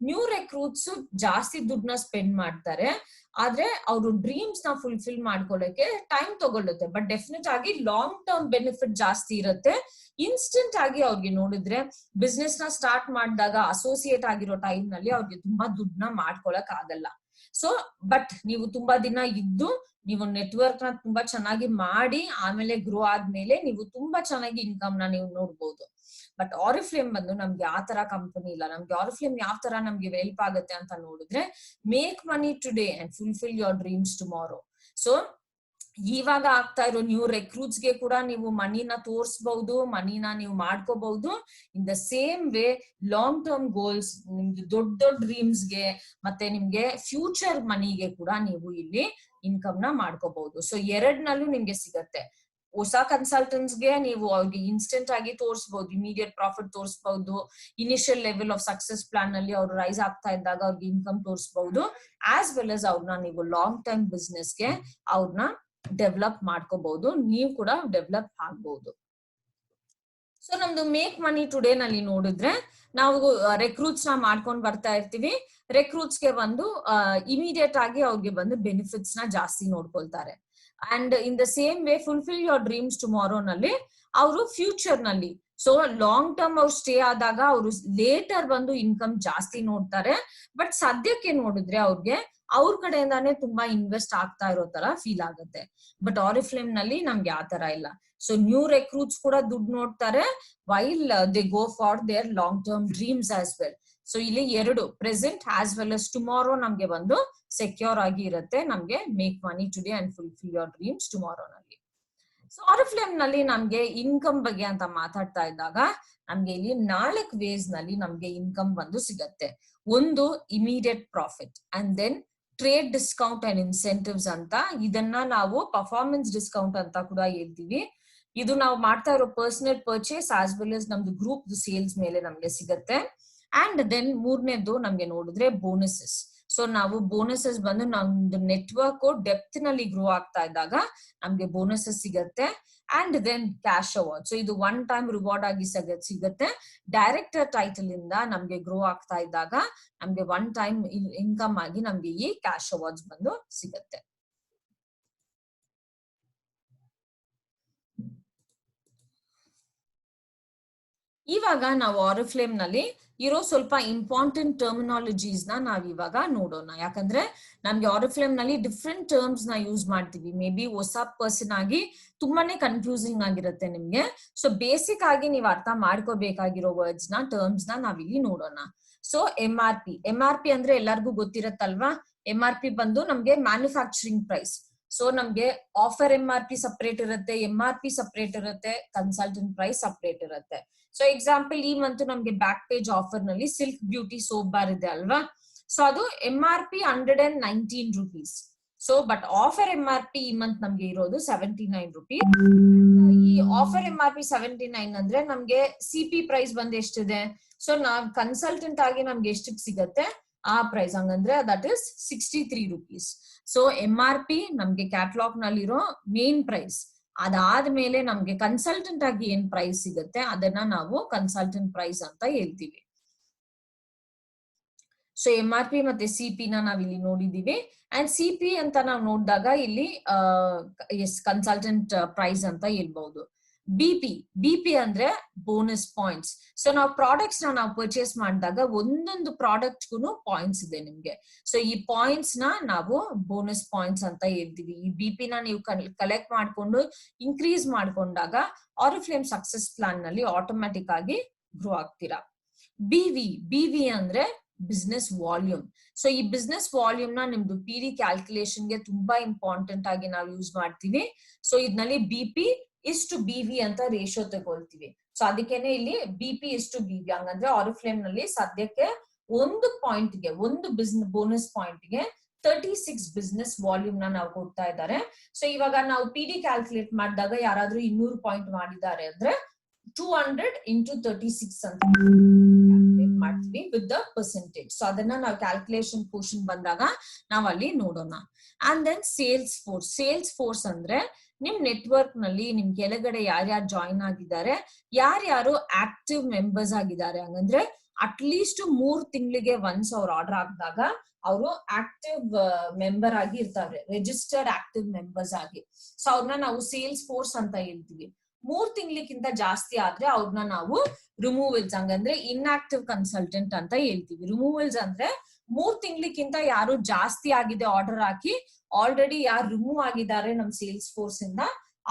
ನ್ಯೂ ರೆಕ್ರೂಟ್ಸ್ ಜಾಸ್ತಿ ದುಡ್ಡನ್ನ ಸ್ಪೆಂಡ್ ಮಾಡ್ತಾರೆ, ಆದ್ರೆ ಅವರು ಡ್ರೀಮ್ಸ್ ನ ಫುಲ್ಫಿಲ್ ಮಾಡ್ಕೊಳ್ಳಕ್ಕೆ ಟೈಮ್ ತಗೊಳ್ಳುತ್ತೆ. ಬಟ್ ಡೆಫಿನೆಟ್ ಆಗಿ ಲಾಂಗ್ ಟರ್ಮ್ ಬೆನಿಫಿಟ್ ಜಾಸ್ತಿ ಇರುತ್ತೆ. ಇನ್ಸ್ಟೆಂಟ್ ಆಗಿ ಅವ್ರಿಗೆ ನೋಡಿದ್ರೆ ಬಿಸ್ನೆಸ್ ನ ಸ್ಟಾರ್ಟ್ ಮಾಡಿದಾಗ ಅಸೋಸಿಯೇಟ್ ಆಗಿರೋ ಟೈಮ್ ನಲ್ಲಿ ಅವ್ರಿಗೆ ತುಂಬಾ ದುಡ್ಡನ್ನ ಮಾಡ್ಕೊಳಕ್ ಆಗಲ್ಲ. ಸೊ ಬಟ್ ನೀವು ತುಂಬಾ ದಿನ ಇದ್ದು ನೀವು ನೆಟ್ವರ್ಕ್ ನ ತುಂಬಾ ಚೆನ್ನಾಗಿ ಮಾಡಿ ಆಮೇಲೆ ಗ್ರೋ ಆದ್ಮೇಲೆ ನೀವು ತುಂಬಾ ಚೆನ್ನಾಗಿ ಇನ್ಕಮ್ ನ ನೀವು ನೋಡ್ಬೋದು. ಬಟ್ ಆರಿಫ್ಲೇಮ್ ಬಂದು ನಮ್ಗೆ ಆ ತರ ಕಂಪನಿ ಇಲ್ಲ. ನಮ್ಗೆ ಆರಿಫ್ಲೇಮ್ ಯಾವ ತರ ನಮ್ಗೆ ಹೆಲ್ಪ್ ಆಗುತ್ತೆ ಅಂತ ನೋಡಿದ್ರೆ, make money today and fulfil your dreams tomorrow. So ಇವಾಗ ಆಗ್ತಾ ಇರೋ ನ್ಯೂ ರೆಕ್ರೂಟ್ಸ್ ಗೆ ಕೂಡ ನೀವು ಮನಿನ ತೋರಿಸಬಹುದು, ಮನಿನ ನೀವು ಮಾಡ್ಕೋಬಹುದು. In the same way long term goals, ನಿಮ್ಗೆ ದೊಡ್ಡ ದೊಡ್ಡ ಡ್ರೀಮ್ಸ್ ಗೆ ಮತ್ತೆ ನಿಮ್ಗೆ ಫ್ಯೂಚರ್ ಮನಿಗೆ ಕೂಡ ನೀವು ಇಲ್ಲಿ ಇನ್ಕಮ್ ನ ಮಾಡ್ಕೋಬಹುದು. ಸೊ ಎರಡ್ನಲ್ಲೂ ನಿಮ್ಗೆ ಸಿಗತ್ತೆ. ಹೊಸ ಕನ್ಸಲ್ಟೆಂಟ್ಸ್ ಗೆ ನೀವು ಅವ್ರಿಗೆ ಇನ್ಸ್ಟೆಂಟ್ ಆಗಿ ತೋರಿಸಬಹುದು, ಇಮಿಡಿಯೇಟ್ ಪ್ರಾಫಿಟ್ ತೋರಿಸಬಹುದು. Initial level of success plan ನಲ್ಲಿ ಅವ್ರು ರೈಸ್ ಆಗ್ತಾ ಇದ್ದಾಗ ಅವ್ರಿಗೆ ಇನ್ಕಮ್ ತೋರಿಸಬಹುದು. ಆಸ್ ವೆಲ್ as ಅವ್ರನ್ನ ನೀವು ಲಾಂಗ್ ಟರ್ಮ್ ಬಿಸ್ನೆಸ್ ಗೆ ಅವ್ರನ್ನ ಡೆವಲಪ್ ಮಾಡ್ಕೋಬಹುದು, ನೀವು ಕೂಡ ಡೆವಲಪ್ ಆಗ್ಬಹುದು. ಸೊ ನಮ್ದು ಮೇಕ್ ಮನಿ ಟುಡೇ ನಲ್ಲಿ ನೋಡಿದ್ರೆ, ನಾವು ರೆಕ್ರೂಟ್ಸ್ ನ ಮಾಡ್ಕೊಂಡ್ ಬರ್ತಾ ಇರ್ತೀವಿ. ರೆಕ್ರೂಟ್ಸ್ ಗೆ ಬಂದು ಇಮಿಡಿಯೇಟ್ ಆಗಿ ಅವ್ರಿಗೆ ಬಂದು ಬೆನಿಫಿಟ್ಸ್ ನ ಜಾಸ್ತಿ ನೋಡ್ಕೊಳ್ತಾರೆ. And in the same way fulfil your dreams tomorrow ನಲ್ಲಿ ಅವರು ಫ್ಯೂಚರ್ ನಲ್ಲಿ, ಸೊ ಲಾಂಗ್ ಟರ್ಮ್ ಅವ್ರು ಸ್ಟೇ ಆದಾಗ ಅವರು ಲೇಟರ್ ಬಂದು ಇನ್ಕಮ್ ಜಾಸ್ತಿ ನೋಡ್ತಾರೆ. ಬಟ್ ಸದ್ಯಕ್ಕೆ ನೋಡಿದ್ರೆ ಅವ್ರಿಗೆ ಅವ್ರ ಕಡೆಯಿಂದಾನೇ ತುಂಬಾ ಇನ್ವೆಸ್ಟ್ ಆಗ್ತಾ ಇರೋ ತರ ಫೀಲ್ ಆಗುತ್ತೆ. ಬಟ್ ಆರಿಫ್ಲೇಮ್ ನಲ್ಲಿ ನಮ್ಗೆ ಆ ತರ ಇಲ್ಲ. ಸೊ ನ್ಯೂ ರೆಕ್ರೂಟ್ಸ್ ಕೂಡ ದುಡ್ಡು ನೋಡ್ತಾರೆ, while they go for there long term dreams as well. So ಇಲ್ಲಿ ಎರಡು present as well as tomorrow ನಮ್ಗೆ ಬಂದು ಸೆಕ್ಯೂರ್ ಆಗಿ ಇರುತ್ತೆ. ನಮ್ಗೆ make money today and fulfil your dreams tomorrow ನಲ್ಲಿ. ಸೊ ಆರಿಫ್ಲೇಮ್ ನಲ್ಲಿ ನಮ್ಗೆ ಇನ್ಕಮ್ ಬಗ್ಗೆ ಅಂತ ಮಾತಾಡ್ತಾ ಇದ್ದಾಗ, ನಮ್ಗೆ ಇಲ್ಲಿ 4 ವೇಸ್ ನಲ್ಲಿ ನಮ್ಗೆ ಇನ್ಕಮ್ ಬಂದು ಸಿಗತ್ತೆ. ಒಂದು immediate profit, and then trade discount and incentives ಅಂತ. ಇದನ್ನ ನಾವು ಪರ್ಫಾರ್ಮೆನ್ಸ್ ಡಿಸ್ಕೌಂಟ್ ಅಂತ ಕೂಡ ಹೇಳ್ತೀವಿ. ಇದು ನಾವು ಮಾಡ್ತಾ ಇರೋ personal purchase as well as ನಮ್ದು ಗ್ರೂಪ್ ಸೇಲ್ಸ್ ಮೇಲೆ ನಮ್ಗೆ ಸಿಗತ್ತೆ. ಅಂಡ್ ದೆನ್ ಮೂರನೇದು ನಮ್ಗೆ ನೋಡಿದ್ರೆ ಬೋನಸಸ್. ಸೊ ನಾವು ಬೋನಸಸ್ ಬಂದು ನಮ್ದು ನೆಟ್ವರ್ಕ್ ಡೆಪ್ತ್ ನಲ್ಲಿ ಗ್ರೋ ಆಗ್ತಾ ಇದ್ದಾಗ ನಮ್ಗೆ ಬೋನಸಸ್ ಸಿಗತ್ತೆ. And then cash award. So ಇದು ಒನ್ ಟೈಮ್ ರಿವಾರ್ಡ್ ಆಗಿ ಸಿಗತ್ತೆ. ಡೈರೆಕ್ಟರ್ ಟೈಟಲ್ ಇಂದ ನಮ್ಗೆ ಗ್ರೋ ಆಗ್ತಾ ಇದ್ದಾಗ ನಮ್ಗೆ ಒನ್ ಟೈಮ್ ಇನ್ಕಮ್ ಆಗಿ ನಮ್ಗೆ ಈ ಕ್ಯಾಶ್ ಅವಾರ್ಡ್ಸ್ ಬಂದು ಸಿಗತ್ತೆ. ಇವಾಗ ನಾವು ಆರಿಫ್ಲೇಮ್ ನಲ್ಲಿ ಇರೋ ಸ್ವಲ್ಪ ಇಂಪಾರ್ಟೆಂಟ್ ಟರ್ಮಿನಾಲಜೀಸ್ ನ ನಾವ್ ಇವಾಗ ನೋಡೋಣ. ಯಾಕಂದ್ರೆ ನಮ್ಗೆ ಆರಿಫ್ಲೇಮ್ ನಲ್ಲಿ ಡಿಫ್ರೆಂಟ್ ಟರ್ಮ್ಸ್ ನ ಯೂಸ್ ಮಾಡ್ತೀವಿ. ಮೇ ಬಿ ಹೊಸ ಪರ್ಸನ್ ಆಗಿ ತುಂಬಾನೇ ಕನ್ಫ್ಯೂಸಿಂಗ್ ಆಗಿರುತ್ತೆ ನಿಮ್ಗೆ. ಸೊ ಬೇಸಿಕ್ ಆಗಿ ನೀವು ಅರ್ಥ ಮಾಡ್ಕೋಬೇಕಾಗಿರೋ ವರ್ಡ್ಸ್ ನ ಟರ್ಮ್ಸ್ ನ ನಾವಿಲ್ಲಿ ನೋಡೋಣ. ಸೊ MRP ಅಂದ್ರೆ ಎಲ್ಲರಿಗೂ ಗೊತ್ತಿರತ್ತಲ್ವಾ. MRP ಬಂದು ನಮ್ಗೆ ಮ್ಯಾನುಫ್ಯಾಕ್ಚರಿಂಗ್ ಪ್ರೈಸ್. ಸೊ ನಮ್ಗೆ ಆಫರ್ MRP ಸಪರೇಟ್ ಇರುತ್ತೆ, MRP ಸಪರೇಟ್ ಇರುತ್ತೆ, ಕನ್ಸಲ್ಟೆಂಟ್ ಪ್ರೈಸ್ ಸಪರೇಟ್ ಇರುತ್ತೆ. ಸೊ ಎಕ್ಸಾಂಪಲ್ ಈ ಮಂತ್ ನಮ್ಗೆ ಬ್ಯಾಕ್ ಪೇಜ್ ಆಫರ್ ನಲ್ಲಿ ಸಿಲ್ಕ್ ಬ್ಯೂಟಿ ಸೋಪ್ ಬಾರ್ ಇದೆ ಅಲ್ವಾ. ಸೊ ಅದು MRP 119 rupees. So but offer MRP ಈ ಮಂತ್ ನಮ್ಗೆ ಇರೋದು 79 rupees. ಈ ಆಫರ್ MRP 79 ಅಂದ್ರೆ ನಮ್ಗೆ CP ಪ್ರೈಸ್ ಬಂದ್ ಎಷ್ಟಿದೆ. ಸೊ ನಾವ್ ಕನ್ಸಲ್ಟೆಂಟ್ ಆಗಿ ನಮ್ಗೆ ಎಷ್ಟಕ್ಕೆ ಸಿಗತ್ತೆ ಆ ಪ್ರೈಸ್, ಹಂಗಂದ್ರೆ that is 63 rupees. So MRP ನಮ್ಗೆ ಕ್ಯಾಟಲಾಗ್ ನಲ್ಲಿರೋ ಮೇನ್ ಪ್ರೈಸ್. ಅದಾದ್ಮೇಲೆ ನಮ್ಗೆ ಕನ್ಸಲ್ಟೆಂಟ್ ಆಗಿ ಏನ್ ಪ್ರೈಸ್ ಸಿಗುತ್ತೆ ಅದನ್ನ ನಾವು ಕನ್ಸಲ್ಟೆಂಟ್ ಪ್ರೈಸ್ ಅಂತ ಹೇಳ್ತೀವಿ. ಸೊ MRP ಮತ್ತೆ CP ನ ನಾವ್ ಇಲ್ಲಿ ನೋಡಿದೀವಿ. ಅಂಡ್ CP ಅಂತ ನಾವು ನೋಡಿದಾಗ ಇಲ್ಲಿ ಕನ್ಸಲ್ಟೆಂಟ್ ಪ್ರೈಸ್ ಅಂತ ಹೇಳ್ಬಹುದು. BP ಅಂದ್ರೆ ಬೋನಸ್ ಪಾಯಿಂಟ್ಸ್. ಸೊ ನಾವು ಪ್ರಾಡಕ್ಟ್ಸ್ ನಾವು ಪರ್ಚೇಸ್ ಮಾಡಿದಾಗ ಒಂದೊಂದು ಪ್ರಾಡಕ್ಟ್ ಗೂ ಪಾಯಿಂಟ್ಸ್ ಇದೆ ನಿಮ್ಗೆ. ಸೊ ಈ ಪಾಯಿಂಟ್ಸ್ ನ ನಾವು ಬೋನಸ್ ಪಾಯಿಂಟ್ಸ್ ಅಂತ ಹೇಳ್ತೀವಿ. ಈ BP ನ ನೀವು ಕಲೆಕ್ಟ್ ಮಾಡ್ಕೊಂಡು ಇನ್ಕ್ರೀಸ್ ಮಾಡ್ಕೊಂಡಾಗ ಆರಿಫ್ಲೇಮ್ ಸಕ್ಸಸ್ ಪ್ಲಾನ್ ನಲ್ಲಿ ಆಟೋಮ್ಯಾಟಿಕ್ ಆಗಿ ಗ್ರೋ ಆಗ್ತೀರಾ. BV ಅಂದ್ರೆ ಬಿಸ್ನೆಸ್ ವಾಲ್ಯೂಮ್. ಸೊ ಈ ಬಿಸ್ನೆಸ್ ವಾಲ್ಯೂಮ್ ನ ನಿಮ್ದು PD ಕ್ಯಾಲ್ಕುಲೇಷನ್ ಗೆ ತುಂಬಾ ಇಂಪಾರ್ಟೆಂಟ್ ಆಗಿ ನಾವು ಯೂಸ್ ಮಾಡ್ತೀವಿ. ಸೊ ಇದ್ನಲ್ಲಿ BP ಇಷ್ಟು BV ಅಂತ ರೇಷಿಯೋ ತಗೊಳ್ತೀವಿ. ಸೊ ಅದಕ್ಕೇನೆ ಇಲ್ಲಿ BP ಇಷ್ಟು BV. ಹಂಗಂದ್ರೆ ಆರಿಫ್ಲೇಮ್ ನಲ್ಲಿ ಸದ್ಯಕ್ಕೆ ಒಂದು ಪಾಯಿಂಟ್ಗೆ, ಒಂದು ಬೋನಸ್ ಪಾಯಿಂಟ್ಗೆ 36 ಬಿಸ್ನೆಸ್ ವಾಲ್ಯೂಮ್ ನಾವು ಕೊಡ್ತಾ ಇದ್ದಾರೆ. ಸೊ ಇವಾಗ ನಾವು PD ಕ್ಯಾಲ್ಕುಲೇಟ್ ಮಾಡಿದಾಗ ಯಾರಾದ್ರೂ 200 ಪಾಯಿಂಟ್ ಮಾಡಿದ್ದಾರೆ ಅಂದ್ರೆ 200 into 36 ಅಂತ ಕ್ಯಾಲ್ಕುಲೇಟ್ ಮಾಡ್ತೀವಿ ವಿತ್ ದ ಪರ್ಸೆಂಟೇಜ್. ಸೊ ಅದನ್ನ ನಾವು ಕ್ಯಾಲ್ಕುಲೇಷನ್ ಪೋರ್ಷನ್ ಬಂದಾಗ ನಾವ್ ಅಲ್ಲಿ ನೋಡೋಣ. ಅಂಡ್ ದೆನ್ ಸೇಲ್ಸ್ ಫೋರ್ಸ್ ಅಂದ್ರೆ ನಿಮ್ ನೆಟ್ವರ್ಕ್ ನಲ್ಲಿ ನಿಮ್ ಕೆಳಗಡೆ ಯಾರ್ಯಾರು ಜಾಯಿನ್ ಆಗಿದ್ದಾರೆ, ಯಾರ್ಯಾರು ಆಕ್ಟಿವ್ ಮೆಂಬರ್ಸ್ ಆಗಿದ್ದಾರೆ. ಹಂಗಂದ್ರೆ ಅಟ್ಲೀಸ್ಟ್ 3 ತಿಂಗಳಿಗೆ ಒನ್ಸ್ ಅವ್ರು ಆರ್ಡರ್ ಹಾಕಿದಾಗ ಅವರು ಆಕ್ಟಿವ್ ಮೆಂಬರ್ ಆಗಿ ಇರ್ತಾರೆ, ರಿಜಿಸ್ಟರ್ಡ್ ಆಕ್ಟಿವ್ ಮೆಂಬರ್ಸ್ ಆಗಿ. ಸೊ ಅವ್ರನ್ನ ನಾವು ಸೇಲ್ಸ್ ಫೋರ್ಸ್ ಅಂತ ಹೇಳ್ತೀವಿ. 3 ತಿಂಗಳಿಗಿಂತ ಜಾಸ್ತಿ ಆದ್ರೆ ಅವ್ರನ್ನ ನಾವು ರಿಮೂವಲ್ಸ್, ಹಂಗಂದ್ರೆ ಇನ್ಆಕ್ಟಿವ್ ಕನ್ಸಲ್ಟೆಂಟ್ ಅಂತ ಹೇಳ್ತೀವಿ. ರಿಮೂವಲ್ಸ್ ಅಂದ್ರೆ 3 ತಿಂಗಳಿಗಿಂತ ಯಾರು ಜಾಸ್ತಿ ಆಗಿದೆ ಆರ್ಡರ್ ಹಾಕಿ, ಆಲ್ರೆಡಿ ಯಾರು ರಿಮೂವ್ ಆಗಿದ್ದಾರೆ ನಮ್ ಸೇಲ್ಸ್ ಫೋರ್ಸ್ ಇಂದ,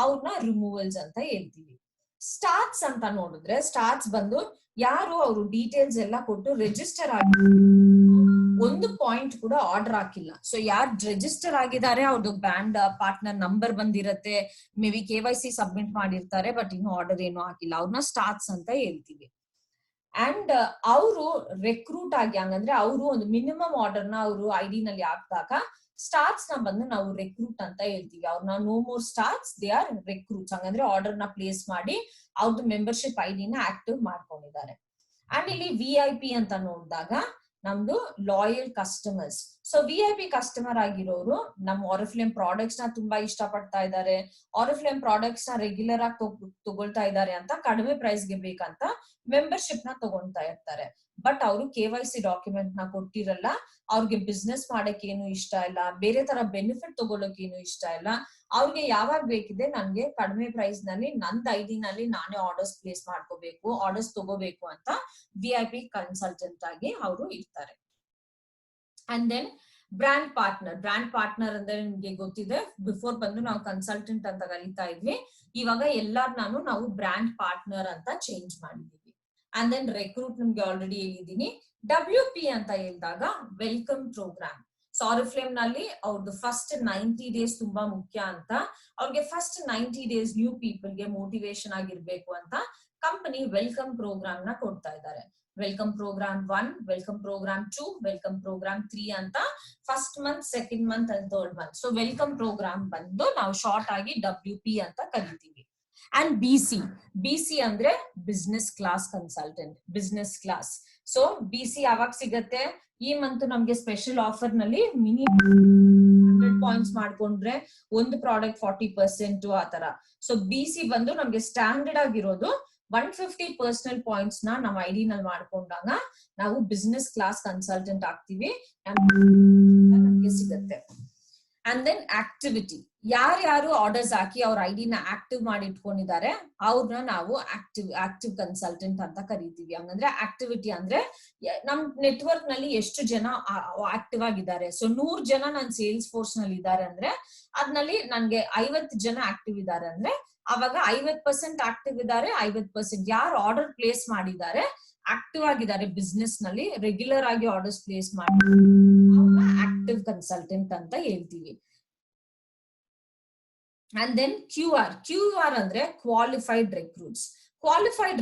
ಅವ್ರನ್ನ ರಿಮೂವಲ್ಸ್ ಅಂತ ಹೇಳ್ತೀವಿ. ಸ್ಟಾರ್ಟ್ಸ್ ಅಂತ ನೋಡಿದ್ರೆ, ಸ್ಟಾರ್ಟ್ಸ್ ಬಂದು ಯಾರು ಅವರು ಡೀಟೇಲ್ಸ್ ಎಲ್ಲ ಕೊಟ್ಟು ರಿಜಿಸ್ಟರ್ ಆಗಿ ಒಂದು ಪಾಯಿಂಟ್ ಕೂಡ ಆರ್ಡರ್ ಹಾಕಿಲ್ಲ. ಸೊ ಯಾರು ರಿಜಿಸ್ಟರ್ ಆಗಿದ್ದಾರೆ ಅವ್ರದ್ದು ಬ್ರ್ಯಾಂಡ್ ಪಾರ್ಟ್ನರ್ ನಂಬರ್ ಬಂದಿರತ್ತೆ, ಮೇ ಬಿ KYC ಸಬ್ಮಿಟ್ ಮಾಡಿರ್ತಾರೆ, ಬಟ್ ಇನ್ನು ಆರ್ಡರ್ ಏನು ಹಾಕಿಲ್ಲ, ಅವ್ರನ್ನ ಸ್ಟಾರ್ಟ್ಸ್ ಅಂತ ಹೇಳ್ತೀವಿ. ಅಂಡ್ ಅವರು ರೆಕ್ರೂಟ್ ಆಗಿ, ಹಂಗಂದ್ರೆ ಅವರು ಒಂದು ಮಿನಿಮಮ್ ಆರ್ಡರ್ ನ ಅವರು ID ನಲ್ಲಿ ಹಾಕಿದಾಗ ಸ್ಟಾರ್ಟ್ಸ್ ನ ಬಂದು ನಾವು ರೆಕ್ರೂಟ್ ಅಂತ ಹೇಳ್ತೀವಿ. ಅವ್ರನ್ನ no more starts, they are recruits. ಹಂಗಂದ್ರೆ ಆರ್ಡರ್ ನ ಪ್ಲೇಸ್ ಮಾಡಿ ಅವ್ರದ್ದು ಮೆಂಬರ್ಶಿಪ್ ID ನ ಆಕ್ಟಿವ್ ಮಾಡ್ಕೊಂಡಿದ್ದಾರೆ. ಅಂಡ್ ಇಲ್ಲಿ VIP ಅಂತ ನೋಡಿದಾಗ ನಮ್ದು loyal customers. So VIP customer ಆಗಿರೋರು ನಮ್ಮ ಆರಿಫ್ಲೇಮ್ ಪ್ರಾಡಕ್ಟ್ಸ್ ನ ತುಂಬಾ ಇಷ್ಟ ಪಡ್ತಾ ಇದ್ದಾರೆ, ಆರಿಫ್ಲೇಮ್ ಪ್ರಾಡಕ್ಟ್ಸ್ ನ ರೆಗ್ಯುಲರ್ ಆಗಿ ತಗೊಳ್ತಾ ಇದ್ದಾರೆ ಅಂತ ಕಡಿಮೆ ಪ್ರೈಸ್ ಗೆ ಬೇಕಂತ ಮೆಂಬರ್ಶಿಪ್ ನ ತಗೊಳ್ತಾ ಇರ್ತಾರೆ. ಬಟ್ ಅವರು KYC ಡಾಕ್ಯುಮೆಂಟ್ ನ ಕೊಟ್ಟಿರಲ್ಲ, ಅವ್ರಿಗೆ ಬಿಸ್ನೆಸ್ ಮಾಡಕ್ ಏನು ಇಷ್ಟ ಇಲ್ಲ, ಬೇರೆ ತರ ಬೆನಿಫಿಟ್ ತಗೊಳಕ್ ಏನು ಇಷ್ಟ ಇಲ್ಲ. ಅವ್ರಿಗೆ ಯಾವಾಗ ಬೇಕಿದೆ ನನ್ಗೆ ಕಡಿಮೆ ಪ್ರೈಸ್ ನಲ್ಲಿ ನಂದ್ ID ನಲ್ಲಿ ನಾನೇ ಆರ್ಡರ್ಸ್ ಪ್ಲೇಸ್ ಮಾಡ್ಕೋಬೇಕು, ಆರ್ಡರ್ಸ್ ತಗೋಬೇಕು ಅಂತ VIP ಕನ್ಸಲ್ಟೆಂಟ್ ಆಗಿ ಅವರು ಇರ್ತಾರೆ. ಅಂಡ್ ದೆನ್ ಬ್ರ್ಯಾಂಡ್ ಪಾರ್ಟ್ನರ್ ಅಂದ್ರೆ ನಿಮ್ಗೆ ಗೊತ್ತಿದೆ, ಬಿಫೋರ್ ಬಂದು ನಾವು ಕನ್ಸಲ್ಟೆಂಟ್ ಅಂತ ಕರೀತಾ ಇದ್ವಿ, ಇವಾಗ ಎಲ್ಲಾರ್ನಾನು ನಾವು ಬ್ರ್ಯಾಂಡ್ ಪಾರ್ಟ್ನರ್ ಅಂತ ಚೇಂಜ್ ಮಾಡಿದೀವಿ. ಅಂಡ್ ದೆನ್ ರೆಕ್ರೂಟ್ ನಿಮ್ಗೆ ಆಲ್ರೆಡಿ ಹೇಳಿದೀನಿ. WP ಅಂತ ಹೇಳಿದಾಗ ವೆಲ್ಕಮ್ ಪ್ರೋಗ್ರಾಮ್. ಸೊ ಆರಿಫ್ಲೇಮ್ ನಲ್ಲಿ ಅವ್ರದ್ದು ಫಸ್ಟ್ 90 ಡೇಸ್ ತುಂಬಾ ಮುಖ್ಯ ಅಂತ, ಅವ್ರಿಗೆ ಫಸ್ಟ್ 90 ಡೇಸ್ ನ್ಯೂ ಪೀಪಲ್ ಗೆ ಮೋಟಿವೇಶನ್ ಆಗಿರ್ಬೇಕು ಅಂತ ಕಂಪನಿ ವೆಲ್ಕಮ್ ಪ್ರೋಗ್ರಾಮ್ ನ ಕೊಡ್ತಾ ಇದ್ದಾರೆ. Welcome program 1, welcome program 2, welcome program 3 ಅಂತ first month, second month and third month. So welcome program ಬಂದು ನಾವು ಶಾರ್ಟ್ ಆಗಿ WP ಅಂತ ಕರಿತೀವಿ. ಅಂಡ್ BC ಅಂದ್ರೆ business class consultant, business class. So BC ಯಾವಾಗ ಸಿಗತ್ತೆ, ಈ ಮಂತ್ ನಮ್ಗೆ ಸ್ಪೆಷಲ್ ಆಫರ್ ನಲ್ಲಿ ಮಿನಿಮಮ್ 100 ಪಾಯಿಂಟ್ಸ್ ಮಾಡ್ಕೊಂಡ್ರೆ ಒಂದು ಪ್ರಾಡಕ್ಟ್ 40% ಆ ತರ. ಸೊ BC ಬಂದು ನಮ್ಗೆ ಸ್ಟ್ಯಾಂಡರ್ಡ್ ಆಗಿರೋದು 150 ಪರ್ಸನಲ್ ಪಾಯಿಂಟ್ಸ್ ನ ನಾವು ID ನಲ್ಲಿ ಮಾಡ್ಕೊಂಡಾಗ ನಾವು ಬಿಸ್ನೆಸ್ ಕ್ಲಾಸ್ ಕನ್ಸಲ್ಟೆಂಟ್ ಆಗ್ತೀವಿ, ನಮ್ಗೆ ಸಿಗತ್ತೆ. ಅಂಡ್ ದೆನ್ ಆಕ್ಟಿವಿಟಿ, ಯಾರ್ಯಾರು ಆರ್ಡರ್ಸ್ ಹಾಕಿ ಅವ್ರ ID ನ ಆಕ್ಟಿವ್ ಮಾಡಿ ಇಟ್ಕೊಂಡಿದ್ದಾರೆ ಅವ್ರನ್ನ ನಾವು ಆಕ್ಟಿವ್ ಕನ್ಸಲ್ಟೆಂಟ್ ಅಂತ ಕರಿತೀವಿ. ಹಂಗಂದ್ರೆ ಆಕ್ಟಿವಿಟಿ ಅಂದ್ರೆ ನಮ್ ನೆಟ್ವರ್ಕ್ ನಲ್ಲಿ ಎಷ್ಟು ಜನ ಆಕ್ಟಿವ್ ಆಗಿದ್ದಾರೆ. ಸೊ 100 ಜನ ನನ್ ಸೇಲ್ಸ್ ಫೋರ್ಸ್ ನಲ್ಲಿ ಇದ್ದಾರೆ ಅಂದ್ರೆ ಅದ್ನಲ್ಲಿ ನನ್ಗೆ 50 ಜನ ಆಕ್ಟಿವ್ ಇದ್ದಾರೆ ಅಂದ್ರೆ ಅವಾಗ 50% ಆಕ್ಟಿವ್ ಇದ್ದಾರೆ, 50% ಯಾರು ಆರ್ಡರ್ ಪ್ಲೇಸ್ ಮಾಡಿದ್ದಾರೆ, ಆಕ್ಟಿವ್ ಆಗಿದ್ದಾರೆ ಬಿಸ್ನೆಸ್ ನಲ್ಲಿ, ರೆಗ್ಯುಲರ್ ಆಗಿ ಆರ್ಡರ್ಸ್ ಪ್ಲೇಸ್ ಮಾಡಿ ಆಕ್ಟಿವ್ ಕನ್ಸಲ್ಟೆಂಟ್ ಅಂತ ಹೇಳ್ತೀವಿ. ಅಂಡ್ ದೆನ್ QR ಅಂದ್ರೆ ಕ್ವಾಲಿಫೈಡ್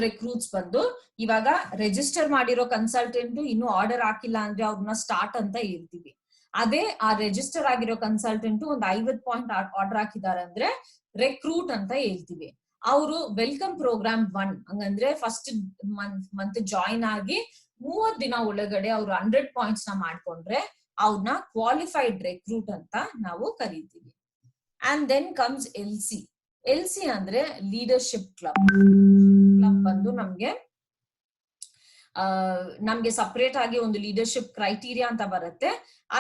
ರೆಕ್ರೂಟ್ಸ್ ಬಂದು ಇವಾಗ ರಿಜಿಸ್ಟರ್ ಮಾಡಿರೋ ಕನ್ಸಲ್ಟೆಂಟ್ ಇನ್ನು ಆರ್ಡರ್ ಹಾಕಿಲ್ಲ ಅಂದ್ರೆ ಅವ್ರನ್ನ ಸ್ಟಾರ್ಟ್ ಅಂತ ಹೇಳ್ತೀವಿ. ಅದೇ ಆ ರಿಜಿಸ್ಟರ್ ಆಗಿರೋ ಕನ್ಸಲ್ಟೆಂಟ್ ಒಂದು 50 ಪಾಯಿಂಟ್ ಆರ್ಡರ್ ಹಾಕಿದ್ದಾರೆ ಅಂದ್ರೆ ರೆಕ್ರೂಟ್ ಅಂತ ಹೇಳ್ತೀವಿ. ಅವರು ವೆಲ್ಕಮ್ ಪ್ರೋಗ್ರಾಮ್ 1, ಹಂಗಂದ್ರೆ ಫಸ್ಟ್ ಮಂತ್ ಜಾಯಿನ್ ಆಗಿ 30 ದಿನ ಒಳಗಡೆ ಅವ್ರು 100 ಪಾಯಿಂಟ್ಸ್ ನ ಮಾಡ್ಕೊಂಡ್ರೆ ಅವ್ರನ್ನ ಕ್ವಾಲಿಫೈಡ್ ರೆಕ್ರೂಟ್ ಅಂತ ನಾವು ಕರಿತೀವಿ. ಅಂಡ್ ದೆನ್ ಕಮ್ಸ್ LC ಅಂದ್ರೆ ಲೀಡರ್ಶಿಪ್ ಕ್ಲಬ್ ಬಂದು ನಮ್ಗೆ ಸಪರೇಟ್ ಆಗಿ ಒಂದು ಲೀಡರ್ಶಿಪ್ ಕ್ರೈಟೀರಿಯಾ ಅಂತ ಬರುತ್ತೆ.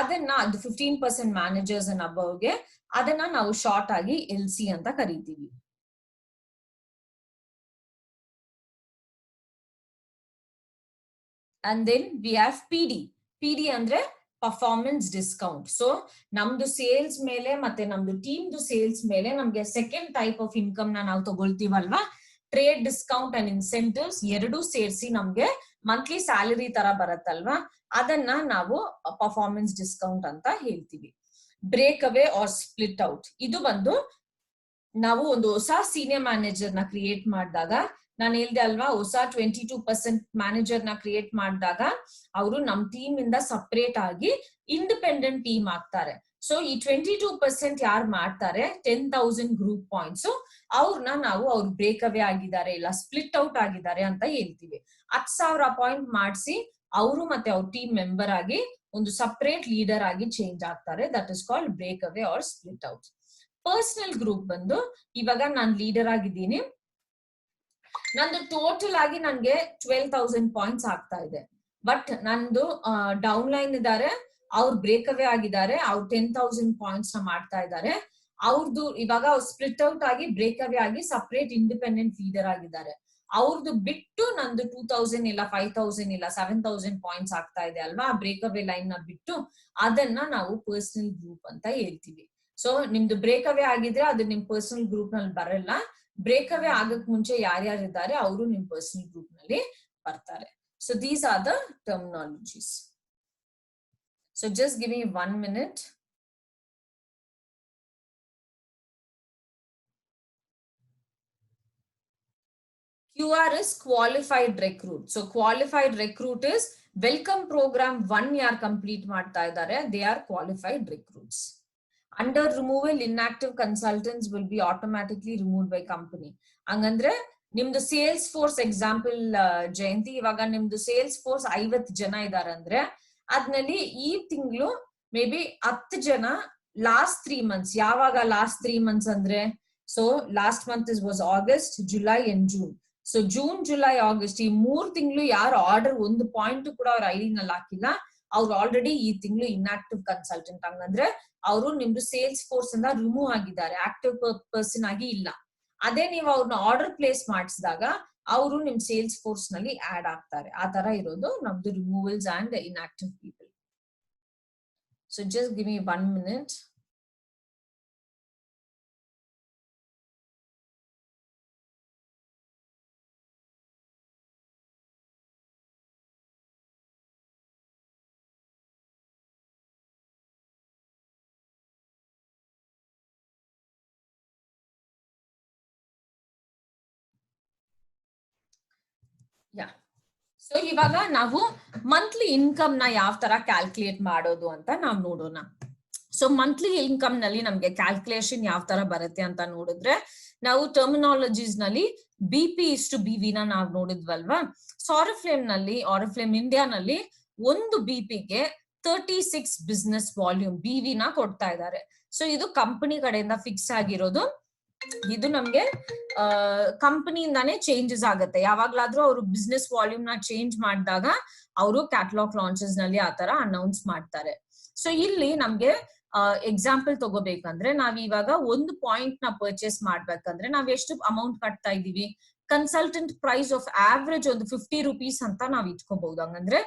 ಅದನ್ನ ಅದು 15% ಮ್ಯಾನೇಜರ್ಸ್ ಅಂಡ್ ಅಬವ್ಗೆ, ಅದನ್ನ ನಾವು ಶಾರ್ಟ್ ಆಗಿ LC ಅಂತ ಕರಿತೀವಿ. And then we have PD ಅಂದ್ರೆ ಪರ್ಫಾರ್ಮೆನ್ಸ್ ಡಿಸ್ಕೌಂಟ್. ಸೊ ನಮ್ದು ಸೇಲ್ಸ್ ಮೇಲೆ ಮತ್ತೆ ನಮ್ದು ಟೀಮ್ದು ಸೇಲ್ಸ್ ಮೇಲೆ ನಮ್ಗೆ ಸೆಕೆಂಡ್ ಟೈಪ್ ಆಫ್ ಇನ್ಕಮ್ ನಾವು ತಗೊಳ್ತೀವಲ್ವಾ, ಟ್ರೇಡ್ ಡಿಸ್ಕೌಂಟ್ ಅಂಡ್ ಇನ್ಸೆಂಟಿವ್ಸ್ ಎರಡೂ ಸೇರಿಸಿ ನಮ್ಗೆ ಮಂತ್ಲಿ ಸ್ಯಾಲರಿ ತರ ಬರುತ್ತಲ್ವಾ, ಅದನ್ನ ನಾವು ಪರ್ಫಾರ್ಮೆನ್ಸ್ ಡಿಸ್ಕೌಂಟ್ ಅಂತ ಹೇಳ್ತೀವಿ. Break away or split out, ಇದು ಬಂದು ನಾವು ಒಂದು ಹೊಸ ಸೀನಿಯರ್ ಮ್ಯಾನೇಜರ್ ನ ಕ್ರಿಯೇಟ್ ಮಾಡಿದಾಗ ನಾನು ಹೇಳ್ದೆ ಅಲ್ವಾ, ಹೊಸ 22% ಮ್ಯಾನೇಜರ್ ನ ಕ್ರಿಯೇಟ್ ಮಾಡಿದಾಗ ಅವರು ನಮ್ ಟೀಮ್ ಇಂದ ಸಪರೇಟ್ ಆಗಿ ಇಂಡಿಪೆಂಡೆಂಟ್ ಟೀಮ್ ಆಗ್ತಾರೆ. ಸೊ ಈ 22% ಯಾರು ಮಾಡ್ತಾರೆ 10,000 ಗ್ರೂಪ್ ಪಾಯಿಂಟ್ಸ್, ಅವ್ರನ್ನ ನಾವು ಅವ್ರು ಬ್ರೇಕ್ ಅವೇ ಆಗಿದ್ದಾರೆ ಇಲ್ಲ ಸ್ಪ್ಲಿಟ್ ಔಟ್ ಆಗಿದ್ದಾರೆ ಅಂತ ಹೇಳ್ತೀವಿ. 10,000 ಪಾಯಿಂಟ್ ಮಾಡಿಸಿ ಅವರು ಮತ್ತೆ ಅವ್ರ ಟೀಮ್ ಮೆಂಬರ್ ಆಗಿ ಒಂದು ಸಪರೇಟ್ ಲೀಡರ್ ಆಗಿ ಚೇಂಜ್ ಆಗ್ತಾರೆ. That is called break away or split out. Personal group ಬಂದು, ಇವಾಗ ನಾನ್ ಲೀಡರ್ ಆಗಿದ್ದೀನಿ, ನಂದು ಟೋಟಲ್ ಆಗಿ ನನ್ಗೆ 12,000 ಪಾಯಿಂಟ್ಸ್ ಆಗ್ತಾ ಇದೆ. ಬಟ್ ನಂದು ಡೌನ್ ಲೈನ್ ಇದ್ದಾರೆ, ಅವ್ರು ಬ್ರೇಕ್ ಅವೇ ಆಗಿದ್ದಾರೆ, ಅವ್ರು 10,000 ಪಾಯಿಂಟ್ಸ್ ನ ಮಾಡ್ತಾ ಇದ್ದಾರೆ. ಅವ್ರದ್ದು ಇವಾಗ ಅವ್ರು ಸ್ಪ್ಲಿಟ್ ಔಟ್ ಆಗಿ ಬ್ರೇಕ್ ಅವೇ ಆಗಿ ಸಪರೇಟ್ ಇಂಡಿಪೆಂಡೆಂಟ್ ಲೀಡರ್ ಆಗಿದ್ದಾರೆ. ಅವ್ರದ್ದು ಬಿಟ್ಟು ನಂದು 2,000 ಇಲ್ಲ 5,000 ಇಲ್ಲ 7,000 ಪಾಯಿಂಟ್ಸ್ ಆಗ್ತಾ ಇದೆ ಅಲ್ವಾ, ಬ್ರೇಕ್ ಅವೇ ಲೈನ್ ನ ಬಿಟ್ಟು, ಅದನ್ನ ನಾವು ಪರ್ಸನಲ್ ಗ್ರೂಪ್ ಅಂತ ಹೇಳ್ತೀವಿ. ಸೊ ನಿಮ್ದು ಬ್ರೇಕ್ ಅವೇ ಆಗಿದ್ರೆ ಅದು ನಿಮ್ ಪರ್ಸನಲ್ ಗ್ರೂಪ್ ನಲ್ಲಿ ಬರಲ್ಲ. ಬ್ರೇಕ್ ಅವೇ ಆಗಕ್ ಮುಂಚೆ ಯಾರ್ಯಾರು ಇದ್ದಾರೆ ಅವರು ನಿಮ್ ಪರ್ಸನಲ್ ಗ್ರೂಪ್ ನಲ್ಲಿ ಬರ್ತಾರೆ. So these are the terminologies. So just give me 1 minute. QR is qualified recruit. So qualified recruit is welcome program 1 year complete ಮಾಡ್ತಾ ಇದ್ದಾರೆ, they are qualified recruits. Under removal, inactive consultants will be automatically removed by company. ಹಂಗಂದ್ರೆ ನಿಮ್ದು sales force example ಜಯಂತಿ, ಇವಾಗ ನಿಮ್ದು sales force 50 ಜನ ಇದಾರೆ ಅಂದ್ರೆ ಅದ್ನಲ್ಲಿ ಈ ತಿಂಗಳು ಮೇ ಬಿ 10 ಜನ ಲಾಸ್ಟ್ 3 months. ಯಾವಾಗ ಲಾಸ್ಟ್ 3 months ಅಂದ್ರೆ, so last month was August, July and June. So June, July, August ಈ 3 ತಿಂಗಳು ಯಾರು ಆರ್ಡರ್ ಒಂದು ಪಾಯಿಂಟ್ ಕೂಡ ಅವ್ರ ಐಡಿ ನಲ್ಲಿ ಹಾಕಿಲ್ಲ, ಅವ್ರು ಆಲ್ರೆಡಿ ಈ ತಿಂಗಳು ಇನ್ಆಕ್ಟಿವ್ ಕನ್ಸಲ್ಟೆಂಟ್. ಹಂಗಂದ್ರೆ ಅವರು ನಿಮ್ದು ಸೇಲ್ಸ್ ಫೋರ್ಸ್ ಇಂದ ರಿಮೂವ್ ಆಗಿದ್ದಾರೆ, ಆಕ್ಟಿವ್ ಪರ್ಸನ್ ಆಗಿ ಇಲ್ಲ. ಅದೇ ನೀವು ಅವ್ರನ್ನ ಆರ್ಡರ್ ಪ್ಲೇಸ್ ಮಾಡಿಸಿದಾಗ ಅವರು ನಿಮ್ ಸೇಲ್ಸ್ ಫೋರ್ಸ್ ನಲ್ಲಿ ಆಡ್ ಆಗ್ತಾರೆ. ಆ ತರ ಇರೋದು ನಮ್ದು removals and inactive people. So just give me 1 minute. Yeah, so ಇವಾಗ ನಾವು ಮಂತ್ಲಿ ಇನ್ಕಮ್ ನ ಯಾವ ತರ ಕ್ಯಾಲ್ಕುಲೇಟ್ ಮಾಡೋದು ಅಂತ ನಾವು ನೋಡೋಣ. ಸೊ ಮಂತ್ಲಿ ಇನ್ಕಮ್ ನಲ್ಲಿ ನಮ್ಗೆ ಕ್ಯಾಲ್ಕುಲೇಷನ್ ಯಾವ ತರ ಬರುತ್ತೆ ಅಂತ ನೋಡಿದ್ರೆ, ನಾವು ಟರ್ಮಿನಾಲಜೀಸ್ ನಲ್ಲಿ BP ಇಷ್ಟು BV ನ ನಾವು ನೋಡಿದ್ವಲ್ವಾ. ಸೊ ಆರಿಫ್ಲೇಮ್ ಇಂಡಿಯಾ ನಲ್ಲಿ ಒಂದು BPಗೆ 36 ಬಿಸ್ನೆಸ್ ವಾಲ್ಯೂಮ್ BV ನ ಕೊಡ್ತಾ ಇದ್ದಾರೆ. ಸೊ ಇದು ಕಂಪನಿ ಕಡೆಯಿಂದ ಫಿಕ್ಸ್ ಆಗಿರೋದು. ಇದು ನಮ್ಗೆ ಕಂಪನಿಯಿಂದಾನೇ ಚೇಂಜಸ್ ಆಗುತ್ತೆ. ಯಾವಾಗ್ಲಾದ್ರೂ ಅವರು ಬಿಸ್ನೆಸ್ ವಾಲ್ಯೂಮ್ ನ ಚೇಂಜ್ ಮಾಡಿದಾಗ ಅವರು ಕ್ಯಾಟಲಾಗ್ ಲಾಂಚಸ್ ನಲ್ಲಿ ಆತರ ಅನೌನ್ಸ್ ಮಾಡ್ತಾರೆ. ಸೊ ಇಲ್ಲಿ ನಮ್ಗೆ ಎಕ್ಸಾಂಪಲ್ ತಗೋಬೇಕಂದ್ರೆ, ನಾವ್ ಇವಾಗ ಒಂದು ಪಾಯಿಂಟ್ ನ ಪರ್ಚೇಸ್ ಮಾಡ್ಬೇಕಂದ್ರೆ ನಾವ್ ಎಷ್ಟು ಅಮೌಂಟ್ ಕಟ್ತಾ ಇದೀವಿ, ಕನ್ಸಲ್ಟೆಂಟ್ ಪ್ರೈಸ್ ಆಫ್ ಆವರೇಜ್ ಒಂದು 50 rupees ಅಂತ ನಾವ್ ಇಟ್ಕೋಬಹುದು. ಹಂಗಂದ್ರೆ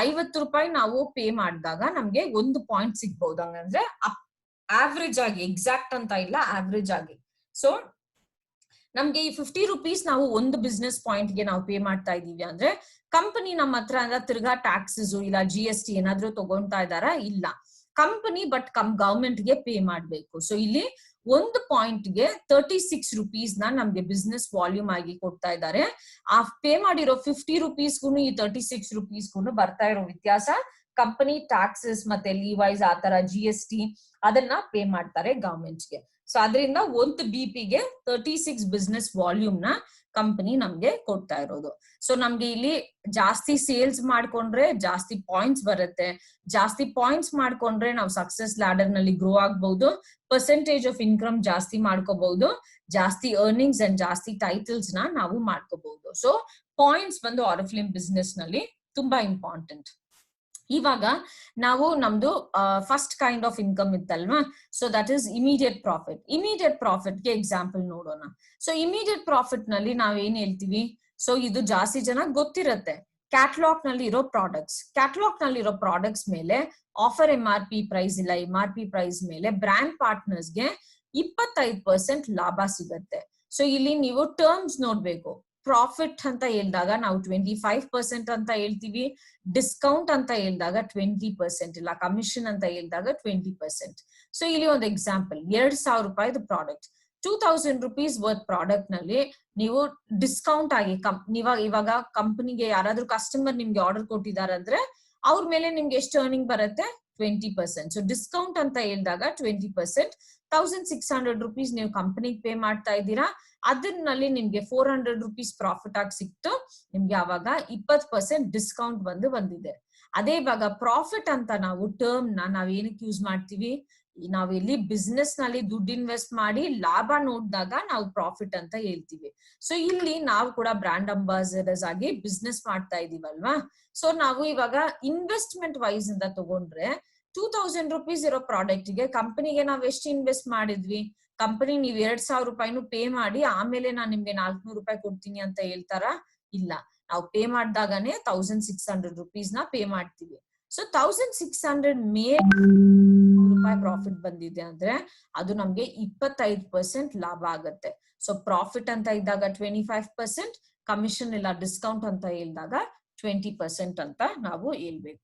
50 ರೂಪಾಯಿ ನಾವು ಪೇ ಮಾಡಿದಾಗ ನಮ್ಗೆ ಒಂದು ಪಾಯಿಂಟ್ ಸಿಗ್ಬಹುದು. ಹಂಗಂದ್ರೆ ಆವರೇಜ್ ಆಗಿ, ಎಕ್ಸಾಕ್ಟ್ ಅಂತ ಇಲ್ಲ, ಆವರೇಜ್ ಆಗಿ. ಸೊ ನಮ್ಗೆ ಈ 50 rupees ನಾವು ಒಂದು ಬಿಸ್ನೆಸ್ ಪಾಯಿಂಟ್ ಗೆ ನಾವು ಪೇ ಮಾಡ್ತಾ ಇದೀವಿ ಅಂದ್ರೆ, ಕಂಪನಿ ನಮ್ಮ ಹತ್ರ ತಿರ್ಗಾ ಟ್ಯಾಕ್ಸಸ್ ಇಲ್ಲ GST ಏನಾದ್ರೂ ತಗೊಂತಾ ಇದಾರಾ? ಇಲ್ಲ. ಕಂಪನಿ ಬಟ್ ಗವರ್ಮೆಂಟ್ ಗೆ ಪೇ ಮಾಡ್ಬೇಕು. ಸೊ ಇಲ್ಲಿ ಒಂದು ಪಾಯಿಂಟ್ ಗೆ 36 rupees ನ ನಮ್ಗೆ ಬಿಸ್ನೆಸ್ ವಾಲ್ಯೂಮ್ ಆಗಿ ಕೊಡ್ತಾ ಇದ್ದಾರೆ. ಆ ಪೇ ಮಾಡಿರೋ 50 rupeesಗೂ ಈ 36 rupeesಗೂ ಬರ್ತಾ ಇರೋ ವ್ಯತ್ಯಾಸ ಕಂಪನಿ ಟ್ಯಾಕ್ಸಸ್ ಮತ್ತೆ ಲೀವೈಸ್ ಆತರ GST ಅದನ್ನ ಪೇ ಮಾಡ್ತಾರೆ ಗವರ್ಮೆಂಟ್ಗೆ. ಸೊ ಅದರಿಂದ ಒಂದು BPಗೆ 36 ಬಿಸ್ನೆಸ್ ವಾಲ್ಯೂಮ್ ನ ಕಂಪನಿ ನಮ್ಗೆ ಕೊಡ್ತಾ ಇರೋದು. ಸೊ ನಮ್ಗೆ ಇಲ್ಲಿ ಜಾಸ್ತಿ ಸೇಲ್ಸ್ ಮಾಡ್ಕೊಂಡ್ರೆ ಜಾಸ್ತಿ ಪಾಯಿಂಟ್ಸ್ ಬರುತ್ತೆ. ಜಾಸ್ತಿ ಪಾಯಿಂಟ್ಸ್ ಮಾಡ್ಕೊಂಡ್ರೆ ನಾವು ಸಕ್ಸಸ್ ಲ್ಯಾಡರ್ ನಲ್ಲಿ ಗ್ರೋ ಆಗ್ಬಹುದು, ಪರ್ಸೆಂಟೇಜ್ ಆಫ್ ಇನ್ಕಮ್ ಜಾಸ್ತಿ ಮಾಡ್ಕೋಬಹುದು, ಜಾಸ್ತಿ ಅರ್ನಿಂಗ್ಸ್ ಅಂಡ್ ಜಾಸ್ತಿ ಟೈಟಲ್ಸ್ ನ ನಾವು ಮಾಡ್ಕೋಬಹುದು. ಸೊ ಪಾಯಿಂಟ್ಸ್ ಬಂದು ಆರಿಫ್ಲೇಮ್ ಬಿಸ್ನೆಸ್ ನಲ್ಲಿ ತುಂಬಾ ಇಂಪಾರ್ಟೆಂಟ್. ಇವಾಗ ನಾವು ನಮ್ದು ಫಸ್ಟ್ ಕೈಂಡ್ ಆಫ್ ಇನ್ಕಮ್ ಇತ್ತಲ್ವಾ, so that is immediate profit. Immediate profit ಗೆ ಎಕ್ಸಾಂಪಲ್ ನೋಡೋಣ. ಸೊ ಇಮಿಡಿಯೇಟ್ ಪ್ರಾಫಿಟ್ ನಲ್ಲಿ ನಾವ್ ಏನ್ ಹೇಳ್ತೀವಿ, ಸೊ ಇದು ಜಾಸ್ತಿ ಜನ ಗೊತ್ತಿರತ್ತೆ, ಕ್ಯಾಟಲಾಗ್ ನಲ್ಲಿ ಇರೋ ಪ್ರಾಡಕ್ಟ್ಸ್ ಮೇಲೆ ಆಫರ್ MRP ಪ್ರೈಸ್ ಇಲ್ಲ, MRP ಪ್ರೈಸ್ ಮೇಲೆ ಬ್ರ್ಯಾಂಡ್ ಪಾರ್ಟ್ನರ್ಸ್ ಗೆ 25% ಲಾಭ ಸಿಗತ್ತೆ. ಸೊ ಇಲ್ಲಿ ನೀವು ಟರ್ಮ್ಸ್ ನೋಡ್ಬೇಕು. ಪ್ರಾಫಿಟ್ ಅಂತ ಹೇಳಿದಾಗ ನಾವು 25% ಅಂತ ಹೇಳ್ತೀವಿ, ಡಿಸ್ಕೌಂಟ್ ಅಂತ ಹೇಳಿದಾಗ 20% ಇಲ್ಲ, ಕಮಿಷನ್ ಅಂತ ಹೇಳಿದಾಗ 20%. ಸೊ ಇಲ್ಲಿ ಒಂದು ಎಕ್ಸಾಂಪಲ್, 2,000 ರೂಪಾಯಿದು ಪ್ರಾಡಕ್ಟ್ 2000 rupees ವರ್ತ್ ಪ್ರಾಡಕ್ಟ್ ನಲ್ಲಿ ನೀವು ಡಿಸ್ಕೌಂಟ್ ಆಗಿ ಇವಾಗ ಕಂಪನಿಗೆ ಯಾರಾದ್ರೂ ಕಸ್ಟಮರ್ ನಿಮ್ಗೆ ಆರ್ಡರ್ ಕೊಟ್ಟಿದ್ದಾರೆ ಅಂದ್ರೆ ಅವ್ರ ಮೇಲೆ ನಿಮ್ಗೆ ಎಷ್ಟು ಅರ್ನಿಂಗ್ ಬರುತ್ತೆ 20%. ಸೊ ಡಿಸ್ಕೌಂಟ್ ಅಂತ ಹೇಳಿದಾಗ 20%, 1600 rupees ನೀವು ಕಂಪನಿಗೆ ಪೇ ಮಾಡ್ತಾ ಇದ್ದೀರಾ, ಅದರಲ್ಲಿ ನಿಮ್ಗೆ 400 rupees ಪ್ರಾಫಿಟ್ ಆಗಿ ಸಿಕ್ತು, ನಿಮ್ಗೆ ಅವಾಗ 20% ಡಿಸ್ಕೌಂಟ್ ಬಂದಿದೆ. ಅದೇ ಇವಾಗ ಪ್ರಾಫಿಟ್ ಅಂತ ನಾವು ಟರ್ಮ್ ನಾವ್ ಏನಕ್ಕೆ ಯೂಸ್ ಮಾಡ್ತೀವಿ, ನಾವ್ ಎಲ್ಲಿ ಬಿಸ್ನೆಸ್ ನಲ್ಲಿ ದುಡ್ಡು ಇನ್ವೆಸ್ಟ್ ಮಾಡಿ ಲಾಭ ನೋಡಿದಾಗ ನಾವು ಪ್ರಾಫಿಟ್ ಅಂತ ಹೇಳ್ತೀವಿ. ಸೊ ಇಲ್ಲಿ ನಾವು ಕೂಡ ಬ್ರಾಂಡ್ ಅಂಬಾಸಿಡರ್ಸ್ ಆಗಿ ಬಿಸ್ನೆಸ್ ಮಾಡ್ತಾ ಇದೀವಲ್ವಾ. ಸೊ ನಾವು ಇವಾಗ ಇನ್ವೆಸ್ಟ್ಮೆಂಟ್ ವೈಸ್ ಇಂದ ತಗೊಂಡ್ರೆ 2000 rupees ಇರೋ ಪ್ರಾಡಕ್ಟ್ ಗೆ ಕಂಪನಿಗೆ ನಾವ್ ಎಷ್ಟು ಇನ್ವೆಸ್ಟ್ ಮಾಡಿದ್ವಿ, ಕಂಪನಿ ನೀವ್ 2000 ರೂಪಾಯಿನೂ ಪೇ ಮಾಡಿ ಆಮೇಲೆ ನಾನ್ ನಿಮ್ಗೆ 400 ರೂಪಾಯಿ ಕೊಡ್ತೀನಿ ಅಂತ ಹೇಳ್ತಾರ? ಇಲ್ಲ, ನಾವು ಪೇ ಮಾಡಿದಾಗನೇ 1600 rupees ನ ಪೇ ಮಾಡ್ತೀವಿ. ಸೊ 1600 ರೂಪಾಯಿ ಪ್ರಾಫಿಟ್ ಬಂದಿದೆ ಅಂದ್ರೆ ಅದು ನಮ್ಗೆ 25% ಲಾಭ ಆಗುತ್ತೆ. ಸೊ ಪ್ರಾಫಿಟ್ ಅಂತ ಇದ್ದಾಗ 25%, ಕಮಿಷನ್ ಇಲ್ಲ ಡಿಸ್ಕೌಂಟ್ ಅಂತ ಹೇಳಿದಾಗ 20% ಅಂತ ನಾವು ಹೇಳ್ಬೇಕು.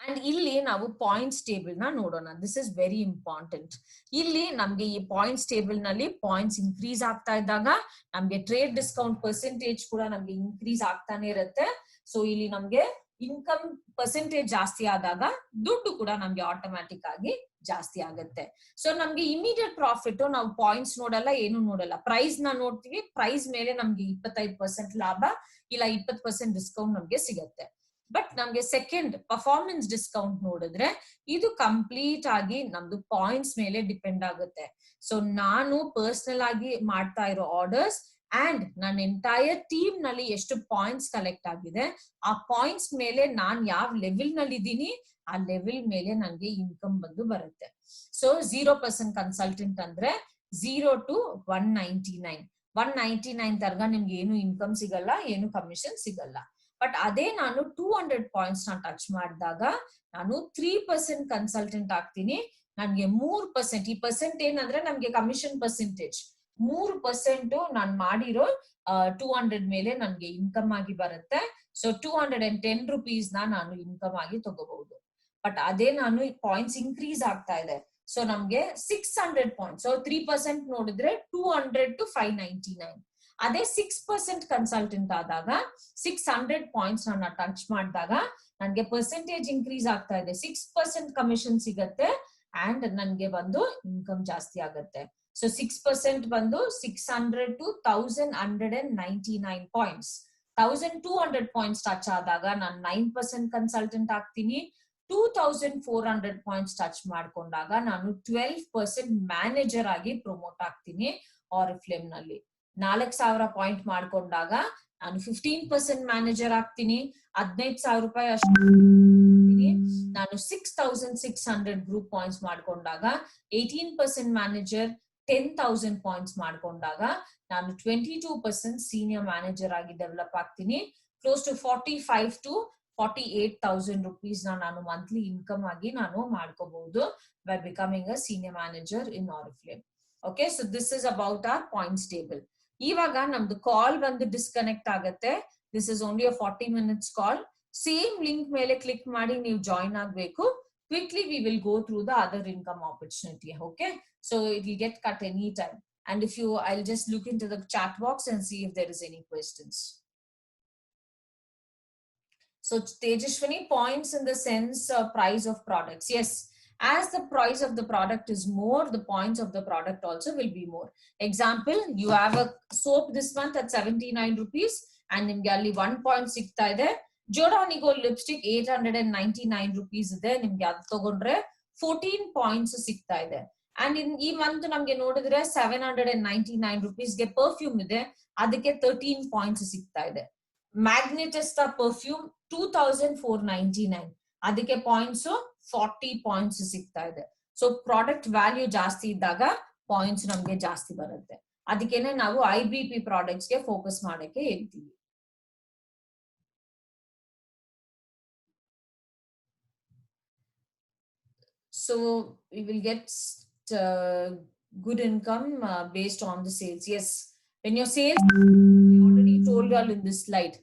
ಅಂಡ್ ಇಲ್ಲಿ ನಾವು ಪಾಯಿಂಟ್ಸ್ ಟೇಬಲ್ ನ ನೋಡೋಣ. This is very important. ಇಲ್ಲಿ ನಮ್ಗೆ ಈ ಪಾಯಿಂಟ್ಸ್ ಟೇಬಲ್ ನಲ್ಲಿ ಪಾಯಿಂಟ್ಸ್ ಇನ್ಕ್ರೀಸ್ ಆಗ್ತಾ ಇದ್ದಾಗ ನಮ್ಗೆ ಟ್ರೇಡ್ ಡಿಸ್ಕೌಂಟ್ ಪರ್ಸೆಂಟೇಜ್ ಕೂಡ ನಮ್ಗೆ ಇನ್ಕ್ರೀಸ್ ಆಗ್ತಾನೆ ಇರುತ್ತೆ. ಸೊ ಇಲ್ಲಿ ನಮ್ಗೆ ಇನ್ಕಮ್ ಪರ್ಸೆಂಟೇಜ್ ಜಾಸ್ತಿ ಆದಾಗ ದುಡ್ಡು ಕೂಡ ನಮ್ಗೆ ಆಟೋಮ್ಯಾಟಿಕ್ ಆಗಿ ಜಾಸ್ತಿ ಆಗುತ್ತೆ. ಸೊ ನಮ್ಗೆ ಇಮಿಡಿಯೇಟ್ ಪ್ರಾಫಿಟ್ ನಾವು ಪಾಯಿಂಟ್ಸ್ ನೋಡಲ್ಲ, ಏನು ನೋಡಲ್ಲ, ಪ್ರೈಸ್ ನ ನೋಡ್ತೀವಿ. ಪ್ರೈಸ್ ಮೇಲೆ ನಮ್ಗೆ 25% ಲಾಭ ಇಲ್ಲ 20% ಡಿಸ್ಕೌಂಟ್ ನಮ್ಗೆ ಸಿಗತ್ತೆ. ಬಟ್ ನಮ್ಗೆ ಸೆಕೆಂಡ್ ಪರ್ಫಾರ್ಮೆನ್ಸ್ ಡಿಸ್ಕೌಂಟ್ ನೋಡಿದ್ರೆ ಇದು ಕಂಪ್ಲೀಟ್ ಆಗಿ ನಮ್ದು ಪಾಯಿಂಟ್ಸ್ ಮೇಲೆ ಡಿಪೆಂಡ್ ಆಗುತ್ತೆ. ಸೊ ನಾನು ಪರ್ಸನಲ್ ಆಗಿ ಮಾಡ್ತಾ ಇರೋ ಆರ್ಡರ್ಸ್ ಅಂಡ್ ನನ್ನ ಎಂಟೈರ್ ಟೀಮ್ ನಲ್ಲಿ ಎಷ್ಟು ಪಾಯಿಂಟ್ಸ್ ಕಲೆಕ್ಟ್ ಆಗಿದೆ, ಆ ಪಾಯಿಂಟ್ಸ್ ಮೇಲೆ ನಾನ್ ಯಾವ ಲೆವೆಲ್ ನಲ್ಲಿ ಇದ್ದೀನಿ ಆ ಲೆವೆಲ್ ಮೇಲೆ ನಂಗೆ ಇನ್ಕಮ್ ಬರುತ್ತೆ. ಸೊ 0% ಕನ್ಸಲ್ಟೆಂಟ್ ಅಂದ್ರೆ 0 to 199 ತರ್ಗ ನಿಮ್ಗೆ ಏನು ಇನ್ಕಮ್ ಸಿಗಲ್ಲ, ಏನು ಕಮಿಷನ್ ಸಿಗಲ್ಲ. ಬಟ್ ಅದೇ ನಾನು 200 ಪಾಯಿಂಟ್ಸ್ ನ ಟಚ್ ಮಾಡಿದಾಗ ನಾನು 3% ಕನ್ಸಲ್ಟೆಂಟ್ ಆಗ್ತೀನಿ. ನನ್ಗೆ 3%, ಈ ಪರ್ಸೆಂಟ್ ಏನಂದ್ರೆ ನಮ್ಗೆ ಕಮಿಷನ್ ಪರ್ಸೆಂಟೇಜ್, 3% ನಾನ್ ಮಾಡಿರೋ 200 ಮೇಲೆ ನನ್ಗೆ ಇನ್ಕಮ್ ಆಗಿ ಬರುತ್ತೆ. ಸೊ 210 rupees ನಾನು ಇನ್ಕಮ್ ಆಗಿ ತಗೋಬಹುದು. ಬಟ್ ಅದೇ ನಾನು ಪಾಯಿಂಟ್ಸ್ ಇನ್ಕ್ರೀಸ್ ಆಗ್ತಾ ಇದೆ. ಸೊ ನಮ್ಗೆ 600 ಪಾಯಿಂಟ್ಸ್, ಸೊ 3% ನೋಡಿದ್ರೆ 200 to 599. ಅದೇ 6% ಕನ್ಸಲ್ಟೆಂಟ್ ಆದಾಗ 600 ಪಾಯಿಂಟ್ಸ್ ನನ್ನ ಟಚ್ ಮಾಡಿದಾಗ ನನ್ಗೆ ಪರ್ಸೆಂಟೇಜ್ ಇನ್ಕ್ರೀಸ್ ಆಗ್ತಾ ಇದೆ, 6% ಕಮಿಷನ್ ಸಿಗತ್ತೆ ಅಂಡ್ ನನ್ಗೆ ಇನ್ಕಮ್ ಜಾಸ್ತಿ ಆಗತ್ತೆ. So 6% 600 to 1199 points. 1200 points touch ಆದಾಗ ನಾನು 9% ಕನ್ಸಲ್ಟೆಂಟ್ ಆಗ್ತೀನಿ. 2400 ಪಾಯಿಂಟ್ಸ್ ಟಚ್ ಮಾಡ್ಕೊಂಡಾಗ ನಾನು 12% ಮ್ಯಾನೇಜರ್ ಆಗಿ ಪ್ರಮೋಟ್ ಆಗ್ತೀನಿ ಆರಿಫ್ಲೇಮ್ ನಲ್ಲಿ. 4000 ಪಾಯಿಂಟ್ ಮಾಡ್ಕೊಂಡಾಗ ನಾನು 15% ಮ್ಯಾನೇಜರ್ ಆಗ್ತೀನಿ. 15,000 ರೂಪಾಯಿ ಅಷ್ಟು ನಾನು 6600 ಗ್ರೂಪ್ ಪಾಯಿಂಟ್ಸ್ ಮಾಡ್ಕೊಂಡಾಗ 18% ಮ್ಯಾನೇಜರ್. 10,000 ಪಾಯಿಂಟ್ಸ್ ಮಾಡ್ಕೊಂಡಾಗ ನಾನು 22% ಸೀನಿಯರ್ ಮ್ಯಾನೇಜರ್ ಆಗಿ ಡೆವಲಪ್ ಆಗ್ತೀನಿ. ಕ್ಲೋಸ್ ಟು 45 to 48,000 rupees ನಾನು ಮಂತ್ಲಿ ಇನ್ಕಮ್ ಆಗಿ ನಾನು ಮಾಡ್ಕೋಬಹುದು by becoming a senior manager in Oriflame. Okay, so this is about our points table. ಇವಾಗ ನಮ್ದು ಕಾಲ್ ಡಿಸ್ಕನೆಕ್ಟ್ ಆಗುತ್ತೆ. This is only a 40 minutes call. Same link ಮೇಲೆ click ಮಾಡಿ ನೀವು ಜಾಯಿನ್ ಆಗ್ಬೇಕು. Quickly we will go through the other income opportunity. Okay, so it will get cut any time. And if you, I'll just look into the chat box and see if there is any questions. So Tejashwini, points in the sense price of products. Yes, as the price of the product is more, the points of the product also will be more. Example, you have a soap this month at 79 rupees and nimge alli 1 point sigta ide. Jodanigo lipstick 899 rupees ide, nimge adu tagondre 14 points sigta ide. And in ee month namge nodidre 799 rupees ge perfume ide, adike 13 points sigta ide. Magnetista perfume 2499, ಅದಕ್ಕೆ points 40 points ಸಿಗ್ತಾ ಇದೆ. So product value ಜಾಸ್ತಿ ಇದ್ದಾಗ points ನಮ್ಗೆ ಜಾಸ್ತಿ ಬರುತ್ತೆ. ಅದಕ್ಕೇನೆ ನಾವು IBP ಪ್ರಾಡಕ್ಟ್ಸ್ ಗೆ ಫೋಕಸ್ ಮಾಡಕ್ಕೆ ಹೇಳ್ತೀವಿ. So we will get good income based on the sales. Yes, when your sales, I already told you all in this slide,